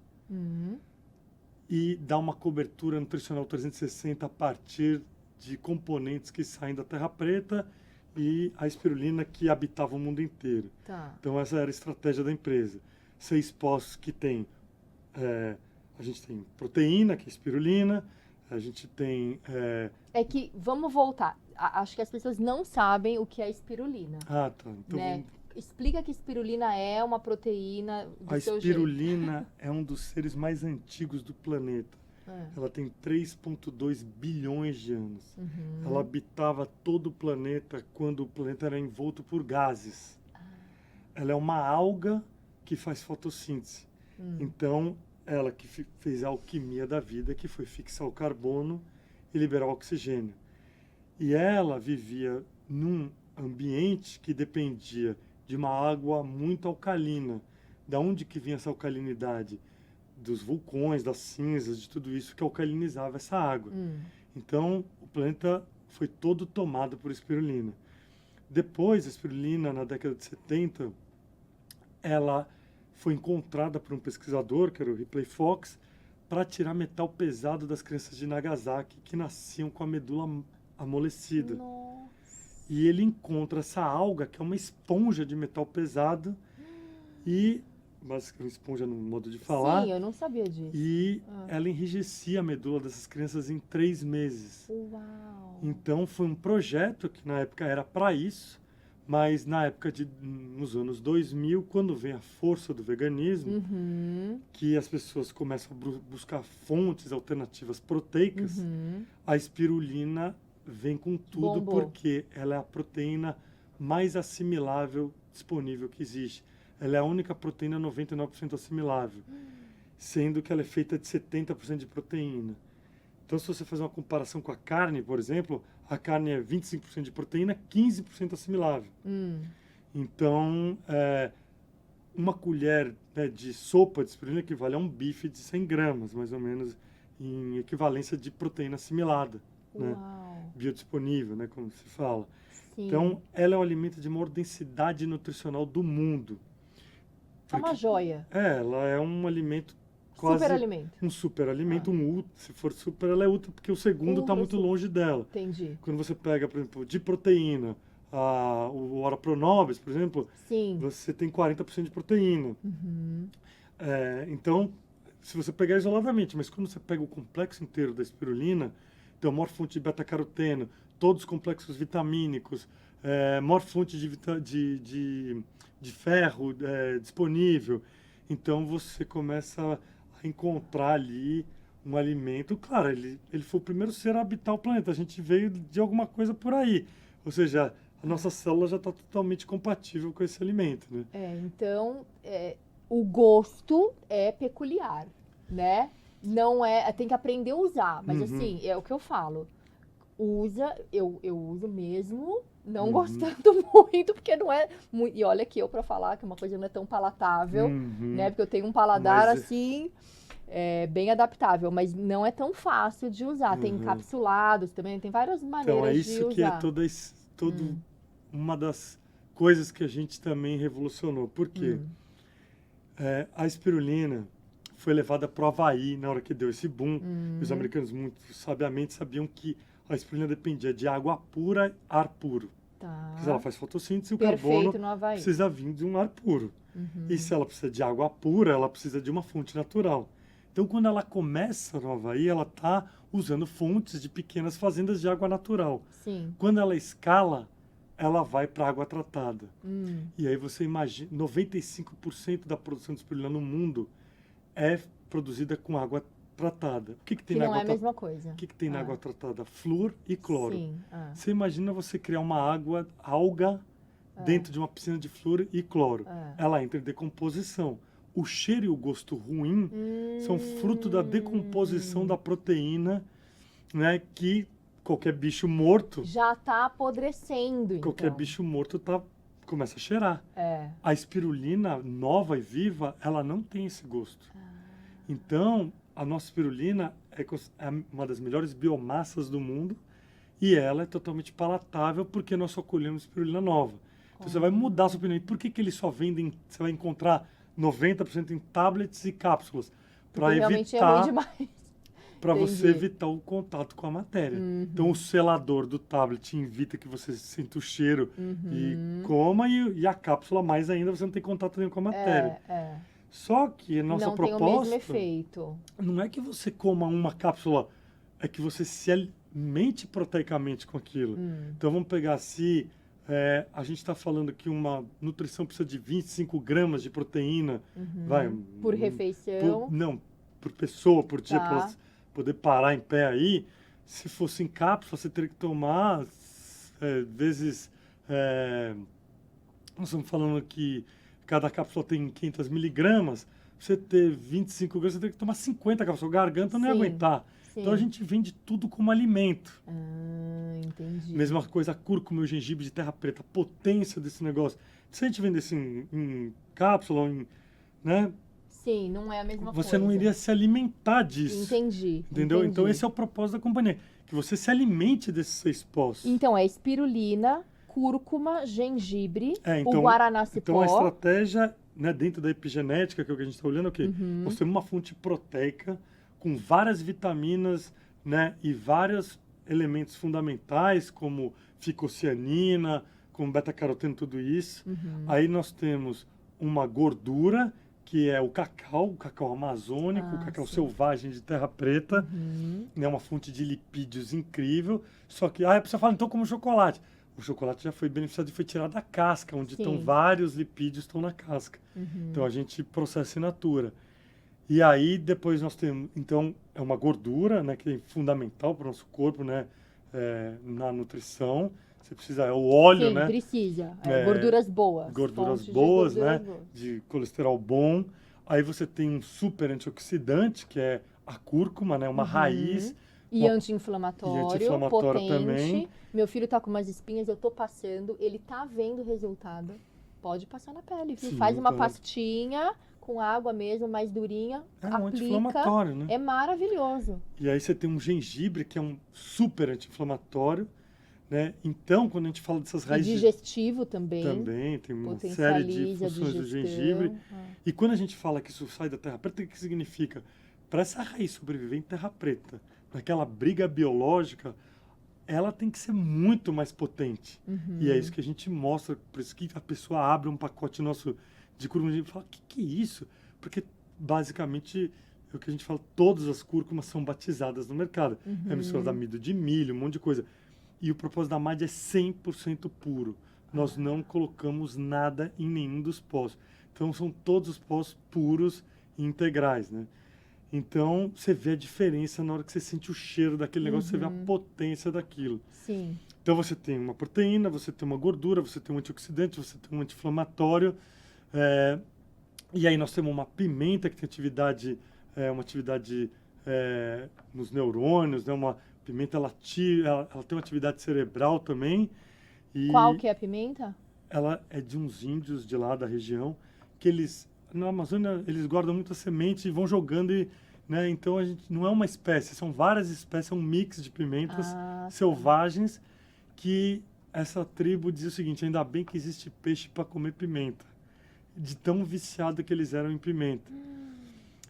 e dá uma cobertura nutricional 360 a partir de componentes que saem da terra preta e a espirulina que habitava o mundo inteiro. Tá. Então essa era a estratégia da empresa. 6 poços que tem, a gente tem proteína, que é espirulina, a gente tem... É que, vamos voltar, acho que as pessoas não sabem o que é espirulina, tá. Então né? Explica que espirulina é uma proteína do a seu espirulina é um dos seres mais antigos do planeta. jeito. Ela tem 3,2 bilhões de anos. Uhum. Ela habitava todo o planeta quando o planeta era envolto por gases. Ela é uma alga que faz fotossíntese. Então, ela que fez a alquimia da vida, que foi fixar o carbono e liberar o oxigênio. E ela vivia num ambiente que dependia de uma água muito alcalina. Da onde que vinha essa alcalinidade? Dos vulcões, das cinzas, de tudo isso que alcalinizava essa água. Então, o planeta foi todo tomado por espirulina. Depois, a espirulina, na década de 70, ela foi encontrada por um pesquisador, que era o Ripley Fox, para tirar metal pesado das crianças de Nagasaki que nasciam com a medula amolecida. Nossa. E ele encontra essa alga, que é uma esponja de metal pesado, e basicamente uma esponja no modo de falar, Sim, eu não sabia disso. e ela enrijecia a medula dessas crianças em 3 meses. Uau. Então foi um projeto que na época era para isso, mas na época nos anos 2000, quando vem a força do veganismo, que as pessoas começam a buscar fontes alternativas proteicas, a espirulina vem com tudo. Bombou. Porque ela é a proteína mais assimilável disponível que existe. Ela é a única proteína 99% assimilável, sendo que ela é feita de 70% de proteína. Então, se você fazer uma comparação com a carne, por exemplo, a carne é 25% de proteína, 15% assimilável. Então, uma colher, né, de sopa de espirulina equivale a um bife de 100 gramas, mais ou menos, em equivalência de proteína assimilada, né? Biodisponível, né, como se fala. Sim. Então, ela é o alimento de maior densidade nutricional do mundo. É uma joia. Ela é um alimento quase... Superalimento. Um superalimento, se for super, ela é ultra, porque o segundo está muito longe dela. Entendi. Quando você pega, por exemplo, de proteína, o Ora Pronobis, por exemplo, sim, você tem 40% de proteína. Então, se você pegar isoladamente, mas quando você pega o complexo inteiro da espirulina, então a maior fonte de beta-caroteno, todos os complexos vitamínicos, maior fonte de ferro disponível, então você começa a encontrar ali um alimento. Claro, ele foi o primeiro ser a habitar o planeta, a gente veio de alguma coisa por aí, ou seja, a nossa célula já está totalmente compatível com esse alimento, né? Então, o gosto é peculiar, né? Não é, tem que aprender a usar, mas assim, é o que eu falo. Eu uso mesmo, não gostando muito, porque não é muito, e olha que eu para falar que uma coisa não é tão palatável, né? Porque eu tenho um paladar assim, bem adaptável, mas não é tão fácil de usar. Tem encapsulados também, tem várias maneiras de usar. Então, é isso que é uma das coisas que a gente também revolucionou. Por quê? A espirulina foi levada para o Havaí na hora que deu esse boom. Os americanos, muito sabiamente, sabiam que a espirulina dependia de água pura, ar puro. Porque ela faz fotossíntese e o carbono precisa vir de um ar puro. E se ela precisa de água pura, ela precisa de uma fonte natural. Então, quando ela começa no Havaí, ela está usando fontes de pequenas fazendas de água natural. Sim. Quando ela escala, ela vai para água tratada. E aí você imagina, 95% da produção de espirulina no mundo é produzida com água tratada. O que tem na água tratada? Não é a mesma coisa. O que tem na água tratada? Flúor e cloro. Sim. Você imagina você criar uma alga dentro de uma piscina de flúor e cloro. Ela entra em decomposição. O cheiro e o gosto ruim são fruto da decomposição da proteína, né, que qualquer bicho morto... Já está apodrecendo, então. Qualquer bicho morto começa a cheirar. A espirulina nova e viva, ela não tem esse gosto. Então, a nossa espirulina é uma das melhores biomassas do mundo e ela é totalmente palatável porque nós só colhemos espirulina nova. Então, você vai mudar a sua opinião. E por que eles só vendem, você vai encontrar 90% em tablets e cápsulas? Para realmente é ruim demais. Para você evitar o contato com a matéria. Então, o selador do tablet evita que você sinta o cheiro e coma, e a cápsula, mais ainda, você não tem contato nenhum com a matéria. Só que a nossa proposta... Não tem o mesmo efeito. Não é que você coma uma cápsula, é que você se alimente proteicamente com aquilo. Então, vamos pegar se a gente está falando que uma nutrição precisa de 25 gramas de proteína. Por refeição? Por pessoa, por dia, para poder parar em pé aí. Se fosse em cápsula, você teria que tomar vezes... nós estamos falando que cada cápsula tem 500 miligramas. Você ter 25 gramas, você teria que tomar 50 cápsulas. A garganta não ia aguentar. Então a gente vende tudo como alimento. Entendi. Mesma coisa, a cúrcuma e o gengibre de terra preta. A potência desse negócio. Se a gente vendesse em cápsula, né? Sim, não é a mesma coisa. Você não iria se alimentar disso. Entendi. Entendeu? Então esse é o propósito da companhia. Que você se alimente desses 6 pós. Então é espirulina, cúrcuma, gengibre, então, o guaraná-cipó. Então a estratégia, né, dentro da epigenética, que é o que a gente está olhando, é o quê? Nós temos uma fonte proteica com várias vitaminas, né, e vários elementos fundamentais, como ficocianina, como beta-caroteno, tudo isso. Aí nós temos uma gordura, que é o cacau amazônico, o cacau selvagem de terra preta, né, uma fonte de lipídios incrível. Só que aí a pessoa fala, então como chocolate. O chocolate já foi beneficiado e foi tirado da casca, onde estão vários lipídios, estão na casca. Então a gente processa in natura. E aí depois nós temos, então, é uma gordura, né, que é fundamental para o nosso corpo, né, na nutrição. Você precisa, é o óleo, Sim, né? Precisa. Gorduras boas. Gorduras boas, né? De colesterol bom. Aí você tem um super antioxidante, que é a cúrcuma, né? Uma raiz E anti-inflamatório, anti-inflamatório potente. também. Meu filho tá com umas espinhas, eu tô passando, ele tá vendo o resultado. Pode passar na pele, viu? Sim, Faz uma claro. pastinha com água mesmo, mais durinha, É um aplica. anti-inflamatório, né? É maravilhoso. E aí você tem um gengibre, que é um super anti-inflamatório, né? Então, quando a gente fala dessas E raízes... digestivo também. Também, tem uma série de Potencializa a funções do digestão. gengibre. E quando a gente fala que isso sai da terra preta, o que significa? Para essa raiz sobreviver em terra preta, naquela briga biológica, ela tem que ser muito mais potente. E é isso que a gente mostra, por isso que a pessoa abre um pacote nosso de cúrcuma e fala, que é isso? Porque, basicamente, é o que a gente fala, todas as cúrcumas são batizadas no mercado. É mistura de amido de milho, um monte de coisa. E o propósito da MAD é 100% puro. Nós não colocamos nada em nenhum dos pós. Então, são todos os pós puros e integrais, né? Então, você vê a diferença na hora que você sente o cheiro daquele negócio, você vê a potência daquilo. Sim. Então, você tem uma proteína, você tem uma gordura, você tem um antioxidante, você tem um anti-inflamatório. E aí nós temos uma pimenta que tem uma atividade nos neurônios, né? Uma pimenta, ela tem uma atividade cerebral também. E Qual que é a pimenta? ela é de uns índios de lá da região, que eles, na Amazônia, eles guardam muita semente e vão jogando, né? Então a gente não é uma espécie, são várias espécies, é um mix de pimentas selvagens, que essa tribo diz o seguinte, ainda bem que existe peixe para comer pimenta, de tão viciado que eles eram em pimenta.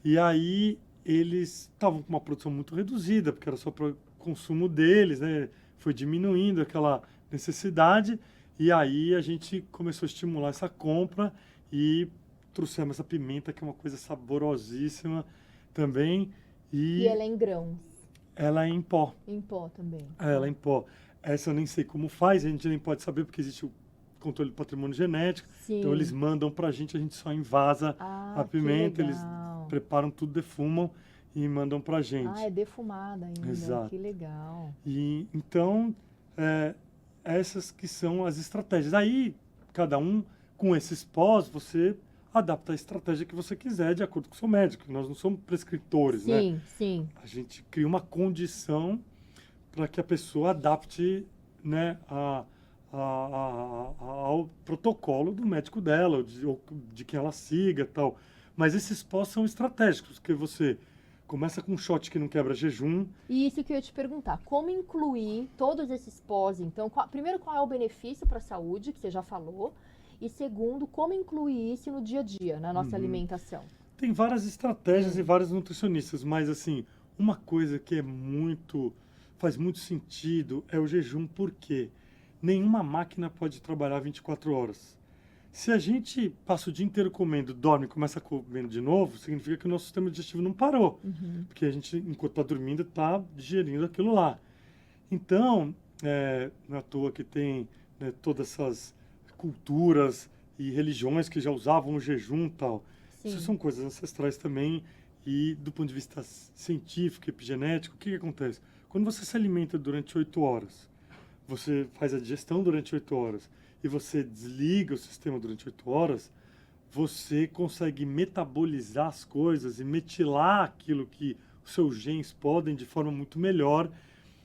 E aí eles estavam com uma produção muito reduzida, porque era só para consumo deles, né? Foi diminuindo aquela necessidade, e aí a gente começou a estimular essa compra e trouxemos essa pimenta, que é uma coisa saborosíssima também. E ela é em grãos. Ela é em pó. Em pó também. Ela é em pó. Essa eu nem sei como faz, a gente nem pode saber, porque existe o controle do patrimônio genético. Sim. Então eles mandam pra gente só invasa a pimenta, eles preparam tudo, defumam e mandam pra gente. É defumada ainda. Exato. Que legal. E então, essas que são as estratégias. Aí, cada um, com esses pós, você adapta a estratégia que você quiser de acordo com o seu médico. Nós não somos prescritores, né? Sim, sim. A gente cria uma condição para que a pessoa adapte, né, ao protocolo do médico dela, ou de quem ela siga e tal. Mas esses pós são estratégicos, porque você começa com um shot que não quebra jejum. E isso que eu ia te perguntar, como incluir todos esses pós, então? Primeiro, qual é o benefício para a saúde, que você já falou? E segundo, como incluir isso no dia a dia, na nossa alimentação? Tem várias estratégias e vários nutricionistas, mas assim, uma coisa que faz muito sentido é o jejum, porque nenhuma máquina pode trabalhar 24 horas. Se a gente passa o dia inteiro comendo, dorme e começa comendo de novo, significa que o nosso sistema digestivo não parou. Porque a gente, enquanto está dormindo, está digerindo aquilo lá. Então, não é à toa que tem, né, todas essas culturas e religiões que já usavam o jejum e tal. Sim. Isso são coisas ancestrais também. E do ponto de vista científico, epigenético, o que acontece? Quando você se alimenta durante 8 horas, você faz a digestão durante 8 horas, e você desliga o sistema durante 8 horas, você consegue metabolizar as coisas e metilar aquilo que os seus genes podem de forma muito melhor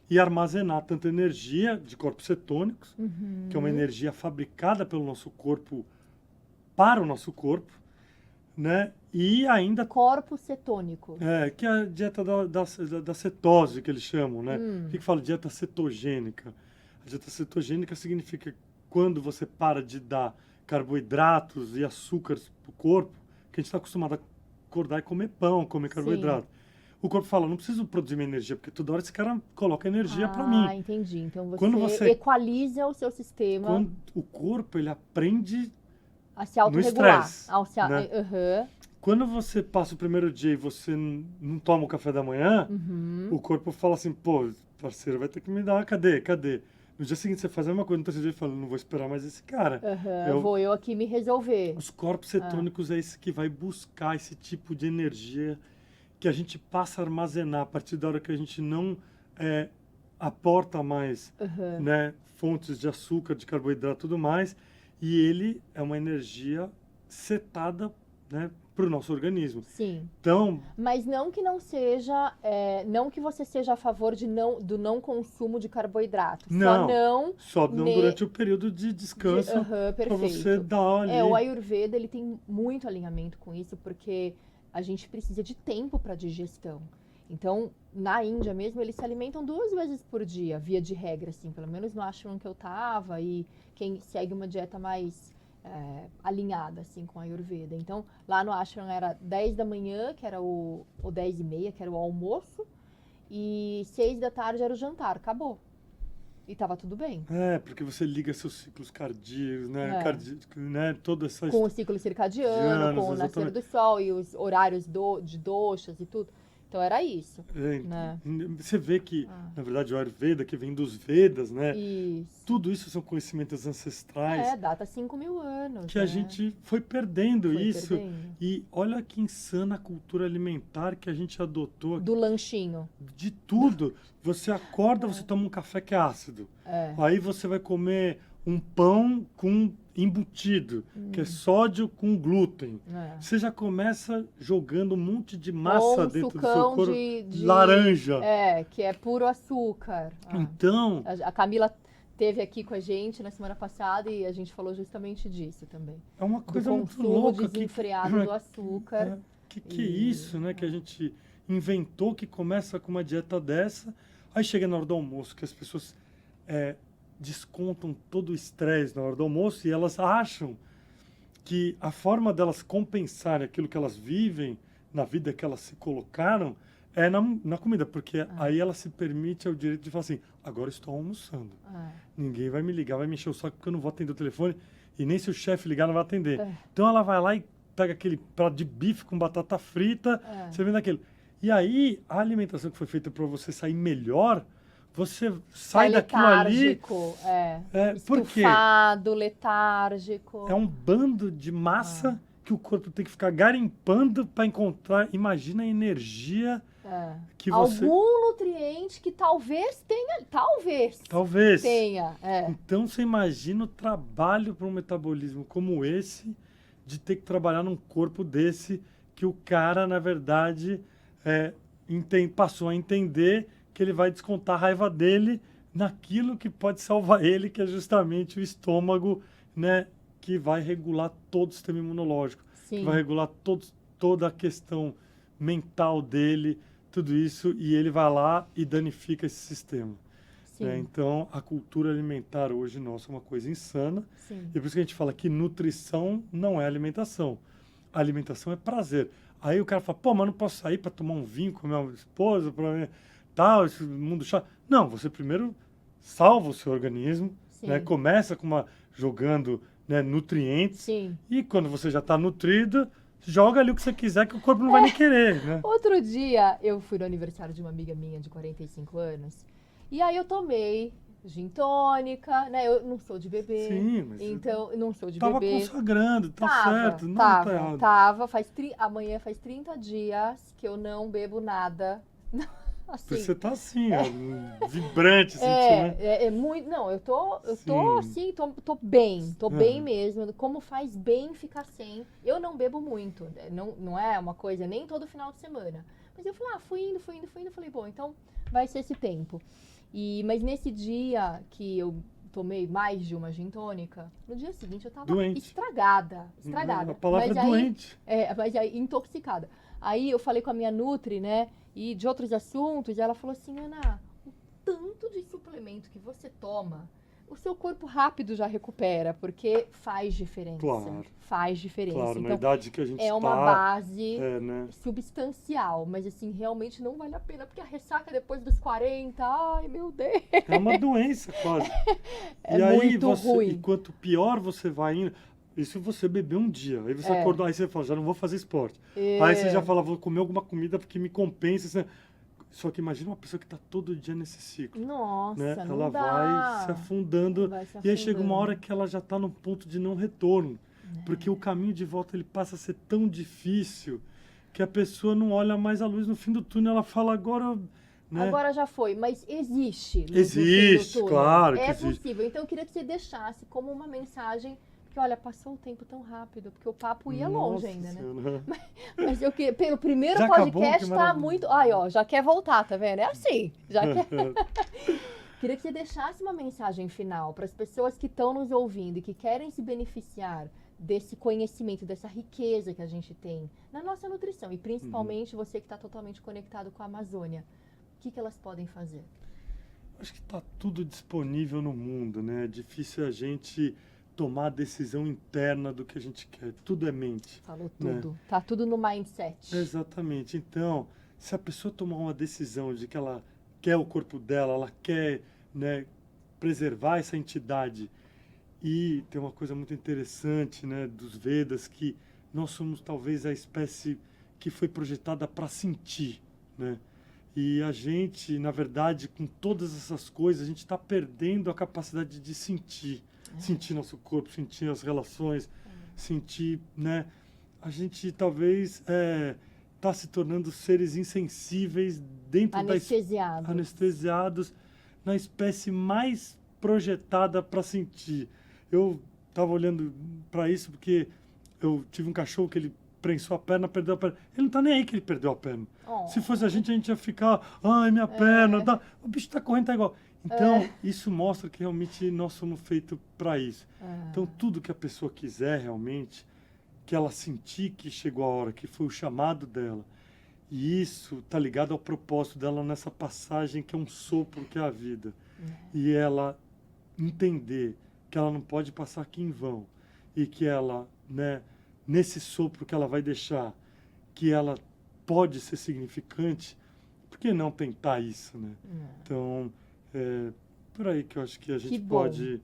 e armazenar tanta energia de corpos cetônicos, que é uma energia fabricada pelo nosso corpo para o nosso corpo, né? E ainda... Corpos cetônicos. que é a dieta da cetose, que eles chamam, né? O que fala? Dieta cetogênica. A dieta cetogênica significa quando você para de dar carboidratos e açúcares para o corpo, que a gente está acostumado a acordar e comer pão, comer carboidrato. O corpo fala, não preciso produzir minha energia, porque toda hora esse cara coloca energia para mim. Entendi. Então você equaliza o seu sistema. Quando o corpo, ele aprende a se autorregular. Né? Quando você passa o primeiro dia e você não toma o café da manhã, o corpo fala assim, pô, parceiro, vai ter que me dar, cadê? No dia seguinte você faz a mesma coisa, no terceiro dia fala, não vou esperar mais esse cara. Vou eu aqui me resolver. Os corpos cetônicos é esse que vai buscar esse tipo de energia que a gente passa a armazenar a partir da hora que a gente não aporta mais, né, fontes de açúcar, de carboidrato e tudo mais, e ele é uma energia setada né, para o nosso organismo. Sim. Então, Mas não que não seja, não que você seja a favor do não consumo de carboidrato. só não durante o período de descanso para você dar ali. O Ayurveda, ele tem muito alinhamento com isso, porque a gente precisa de tempo para digestão. Então, na Índia mesmo, eles se alimentam 2 vezes por dia, via de regra, assim, pelo menos no ashram que eu tava, e quem segue uma dieta mais alinhada, assim, com a Ayurveda. Então, lá no ashram era 10 da manhã, que era o 10h30, que era o almoço, e 6 da tarde era o jantar, acabou. E tava tudo bem. Porque você liga seus ciclos cardíacos, né? Toda essa... Com o ciclo circadiano, com o nascer do sol e os horários de doshas e tudo. Então era isso, né? Você vê que, na verdade, o Ayurveda, que vem dos Vedas, né? Isso. Tudo isso são conhecimentos ancestrais. Data 5.000 anos. Que a gente foi perdendo isso. E olha que insana a cultura alimentar que a gente adotou. Do lanchinho. De tudo. Você acorda, você toma um café que é ácido. Aí você vai comer um pão com embutido, que é sódio com glúten. Você já começa jogando um monte de massa dentro do seu corpo. Laranja. Que é puro açúcar. Então... A Camila esteve aqui com a gente na semana passada e a gente falou justamente disso também. É uma coisa muito louca. Do desenfreado do açúcar. Que é isso, né? Que a gente inventou, que começa com uma dieta dessa, aí chega na hora do almoço, que as pessoas descontam todo o estresse na hora do almoço e elas acham que a forma delas compensarem aquilo que elas vivem na vida que elas se colocaram é na comida, porque aí ela se permite o direito de falar assim, agora estou almoçando. Ninguém vai me ligar, vai me encher o saco porque eu não vou atender o telefone e nem se o chefe ligar não vai atender. Então ela vai lá e pega aquele prato de bife com batata frita, você vê naquele. E aí a alimentação que foi feita para você sair melhor, você sai daquilo ali... Estufado, letárgico. É um bando de massa que o corpo tem que ficar garimpando para encontrar. Imagina a energia que você... Algum nutriente que talvez tenha. Talvez tenha. Então você imagina o trabalho para um metabolismo como esse, de ter que trabalhar num corpo desse, que o cara, na verdade, passou a entender que ele vai descontar a raiva dele naquilo que pode salvar ele, que é justamente o estômago, né, que vai regular todo o sistema imunológico, que vai regular toda a questão mental dele, tudo isso, e ele vai lá e danifica esse sistema. Então, a cultura alimentar hoje nossa é uma coisa insana, e por isso que a gente fala que nutrição não é alimentação. A alimentação é prazer. Aí o cara fala, pô, mas não posso sair para tomar um vinho com a minha esposa, tal, esse mundo chato. Não, você primeiro salva o seu organismo, né? Começa jogando, né, nutrientes, e quando você já está nutrido, joga ali o que você quiser, que o corpo não vai nem querer, né? Outro dia, eu fui no aniversário de uma amiga minha de 45 anos, e aí eu tomei gin tônica, né? Eu não sou de beber. Mas então não sou de tava beber. Consagrando, certo, não tá errado. Amanhã faz 30 dias que eu não bebo nada. Assim, você tá assim, vibrante, né? Muito, não, eu tô assim, tô bem, bem mesmo. Como faz bem ficar sem. Eu não bebo muito, não é uma coisa nem todo final de semana. Mas eu falei, fui indo, falei, bom, então vai ser esse tempo. Mas nesse dia que eu tomei mais de uma gin tônica, no dia seguinte eu tava estragada. A palavra é doente. Mas aí, intoxicada. Aí eu falei com a minha nutri, né, e de outros assuntos, e ela falou assim, Ana, o tanto de suplemento que você toma, o seu corpo rápido já recupera, porque faz diferença. Faz diferença. Claro, então, na idade que a gente uma base né? substancial, mas assim, realmente não vale a pena, porque a ressaca depois dos 40, ai meu Deus. É uma doença quase. E aí, ruim. E quanto pior você vai indo... Isso você beber um dia, aí você acordou, aí você fala, já não vou fazer esporte. Aí você já fala, vou comer alguma comida porque me compensa. Só que imagina uma pessoa que está todo dia nesse ciclo. Nossa, né? não Ela dá. vai se afundando. E aí chega uma hora que ela já está no ponto de não retorno. Porque o caminho de volta ele passa a ser tão difícil que a pessoa não olha mais a luz no fim do túnel. Ela fala, agora... Né? Agora já foi, mas existe. Existe, claro que existe. É possível. Então eu queria que você deixasse como uma mensagem, porque Porque, olha, passou o tempo tão rápido, porque o papo ia longe ainda, né? Senhora. Mas pelo primeiro Já acabou? podcast Que tá maravilha. muito... Ai, ó, já quer voltar, tá vendo? É assim, já quer... Queria que você deixasse uma mensagem final para as pessoas que estão nos ouvindo e que querem se beneficiar desse conhecimento, dessa riqueza que a gente tem na nossa nutrição. E principalmente você que está totalmente conectado com a Amazônia. O que elas podem fazer? Acho que está tudo disponível no mundo, né? É difícil a gente tomar a decisão interna do que a gente quer. Tudo é mente. Falou né? tudo. Tá tudo no mindset. Exatamente. Então, se a pessoa tomar uma decisão de que ela quer o corpo dela, ela quer, né, preservar essa entidade. E tem uma coisa muito interessante, né, dos Vedas, que nós somos talvez a espécie que foi projetada para sentir, né? E a gente, na verdade, com todas essas coisas, a gente está perdendo a capacidade de sentir. Sentir nosso corpo, sentir as relações, sentir, né? A gente talvez está se tornando seres insensíveis dentro anestesiados na espécie mais projetada para sentir. Eu estava olhando para isso porque eu tive um cachorro que ele prensou a perna, perdeu a perna. Ele não está nem aí que ele perdeu a perna. Oh. Se fosse a gente ia ficar, ai, minha perna, tá. O bicho está correndo, tá igual. Então, isso mostra que realmente nós somos feitos para isso. Então, tudo que a pessoa quiser realmente, que ela sentir que chegou a hora, que foi o chamado dela, e isso está ligado ao propósito dela nessa passagem que é um sopro, que é a vida. E ela entender que ela não pode passar aqui em vão, e que ela, né, nesse sopro que ela vai deixar, que ela pode ser significante, por que não tentar isso, né? Então, por aí que eu acho que a gente pode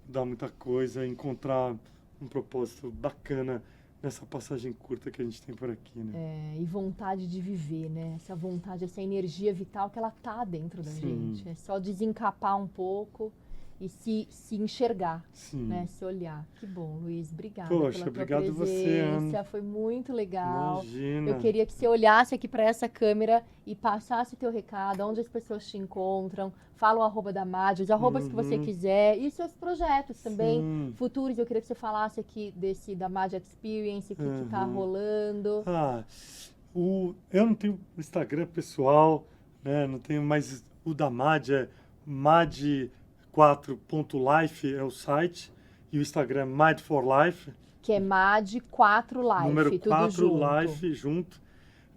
dar muita coisa, encontrar um propósito bacana nessa passagem curta que a gente tem por aqui, né? E vontade de viver, né? Essa vontade, essa energia vital que ela tá dentro da gente. É só desencapar um pouco e se enxergar, né? Se olhar. Que bom, Luiz. Obrigada pela tua obrigado presença. Você, Ana. Foi muito legal. Imagina. Eu queria que você olhasse aqui para essa câmera e passasse o teu recado, onde as pessoas te encontram. Fala o arroba da Madi, os arrobas que você quiser. E seus projetos também, futuros. Eu queria que você falasse aqui da Madi Experience, que tá rolando. Eu não tenho Instagram pessoal, né? Não tenho, mas o da Madi é Madi4.life é o site, e o Instagram é Mad4Life. Que é Mad4Life, número tudo 4 junto. Life junto,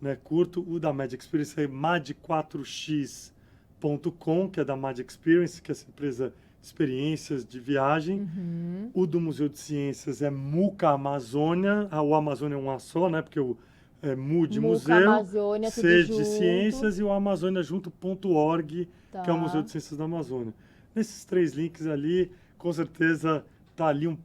né? Curto. O da Mad Experience é mad4x.com, que é da Mad Experience, que é essa empresa de experiências de viagem. O do Museu de Ciências é Muca Amazônia. O Amazônia é um A só, né? Porque o MU de Museu, Amazônia, C de Ciências e o amazoniajunto.org, que é o Museu de Ciências da Amazônia. Nesses 3 links ali, com certeza tá ali um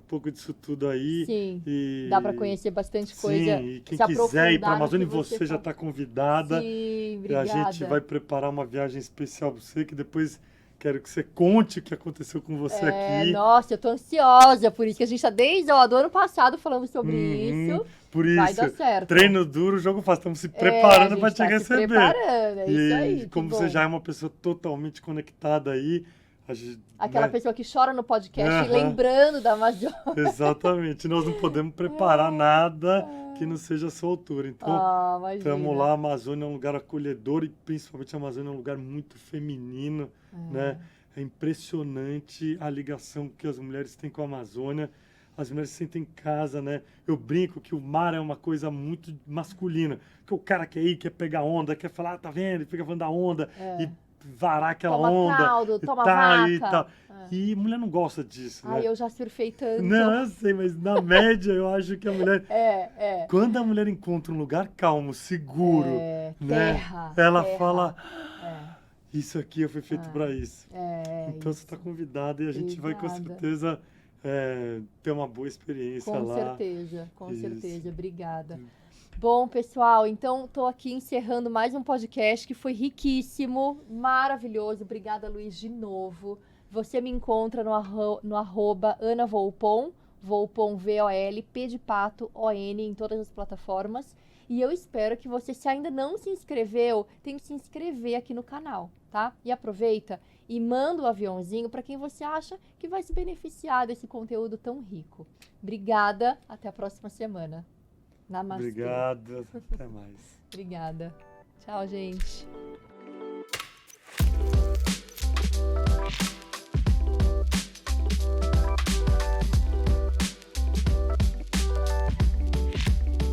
pouco disso tudo aí. Sim, dá para conhecer bastante coisa. Sim, e quem quiser ir para a Amazônia, você já está convidada. Sim, obrigada. A gente vai preparar uma viagem especial para você, que depois quero que você conte o que aconteceu com você aqui. Nossa, eu tô ansiosa, por isso que a gente está desde do ano passado falando sobre isso. Por isso, vai dar certo. Treino duro, jogo fácil. Estamos se preparando para te receber. Se preparando, é isso aí. Como você já é uma pessoa totalmente conectada aí, aquela pessoa que chora no podcast lembrando da Amazônia. Exatamente. Nós não podemos preparar nada que não seja a sua altura. Então, estamos lá. A Amazônia é um lugar acolhedor e principalmente a Amazônia é um lugar muito feminino, né? É impressionante a ligação que as mulheres têm com a Amazônia. As mulheres se sentem em casa, né? Eu brinco que o mar é uma coisa muito masculina. Que o cara quer ir, quer pegar onda, quer falar, tá vendo? Ele fica falando da onda e varar aquela onda. Caldo, toma vaca. E tal. E mulher não gosta disso, né? Eu já surfei tanto. Não, eu sei, mas na média eu acho que a mulher... Quando a mulher encontra um lugar calmo, seguro, né? Ela fala... Isso aqui foi feito para isso. Então você está convidada e a gente vai com certeza ter uma boa experiência lá. Com certeza. Obrigada. Bom, pessoal, então estou aqui encerrando mais um podcast que foi riquíssimo, maravilhoso. Obrigada, Luiz, de novo. Você me encontra no arroba Ana Volpon, Volpon VOL, P de pato, ON, em todas as plataformas. E eu espero que você, se ainda não se inscreveu, tem que se inscrever aqui no canal, tá? E aproveita e manda o aviãozinho para quem você acha que vai se beneficiar desse conteúdo tão rico. Obrigada, até a próxima semana. Namastê. Obrigado, até mais. Obrigada. Tchau, gente.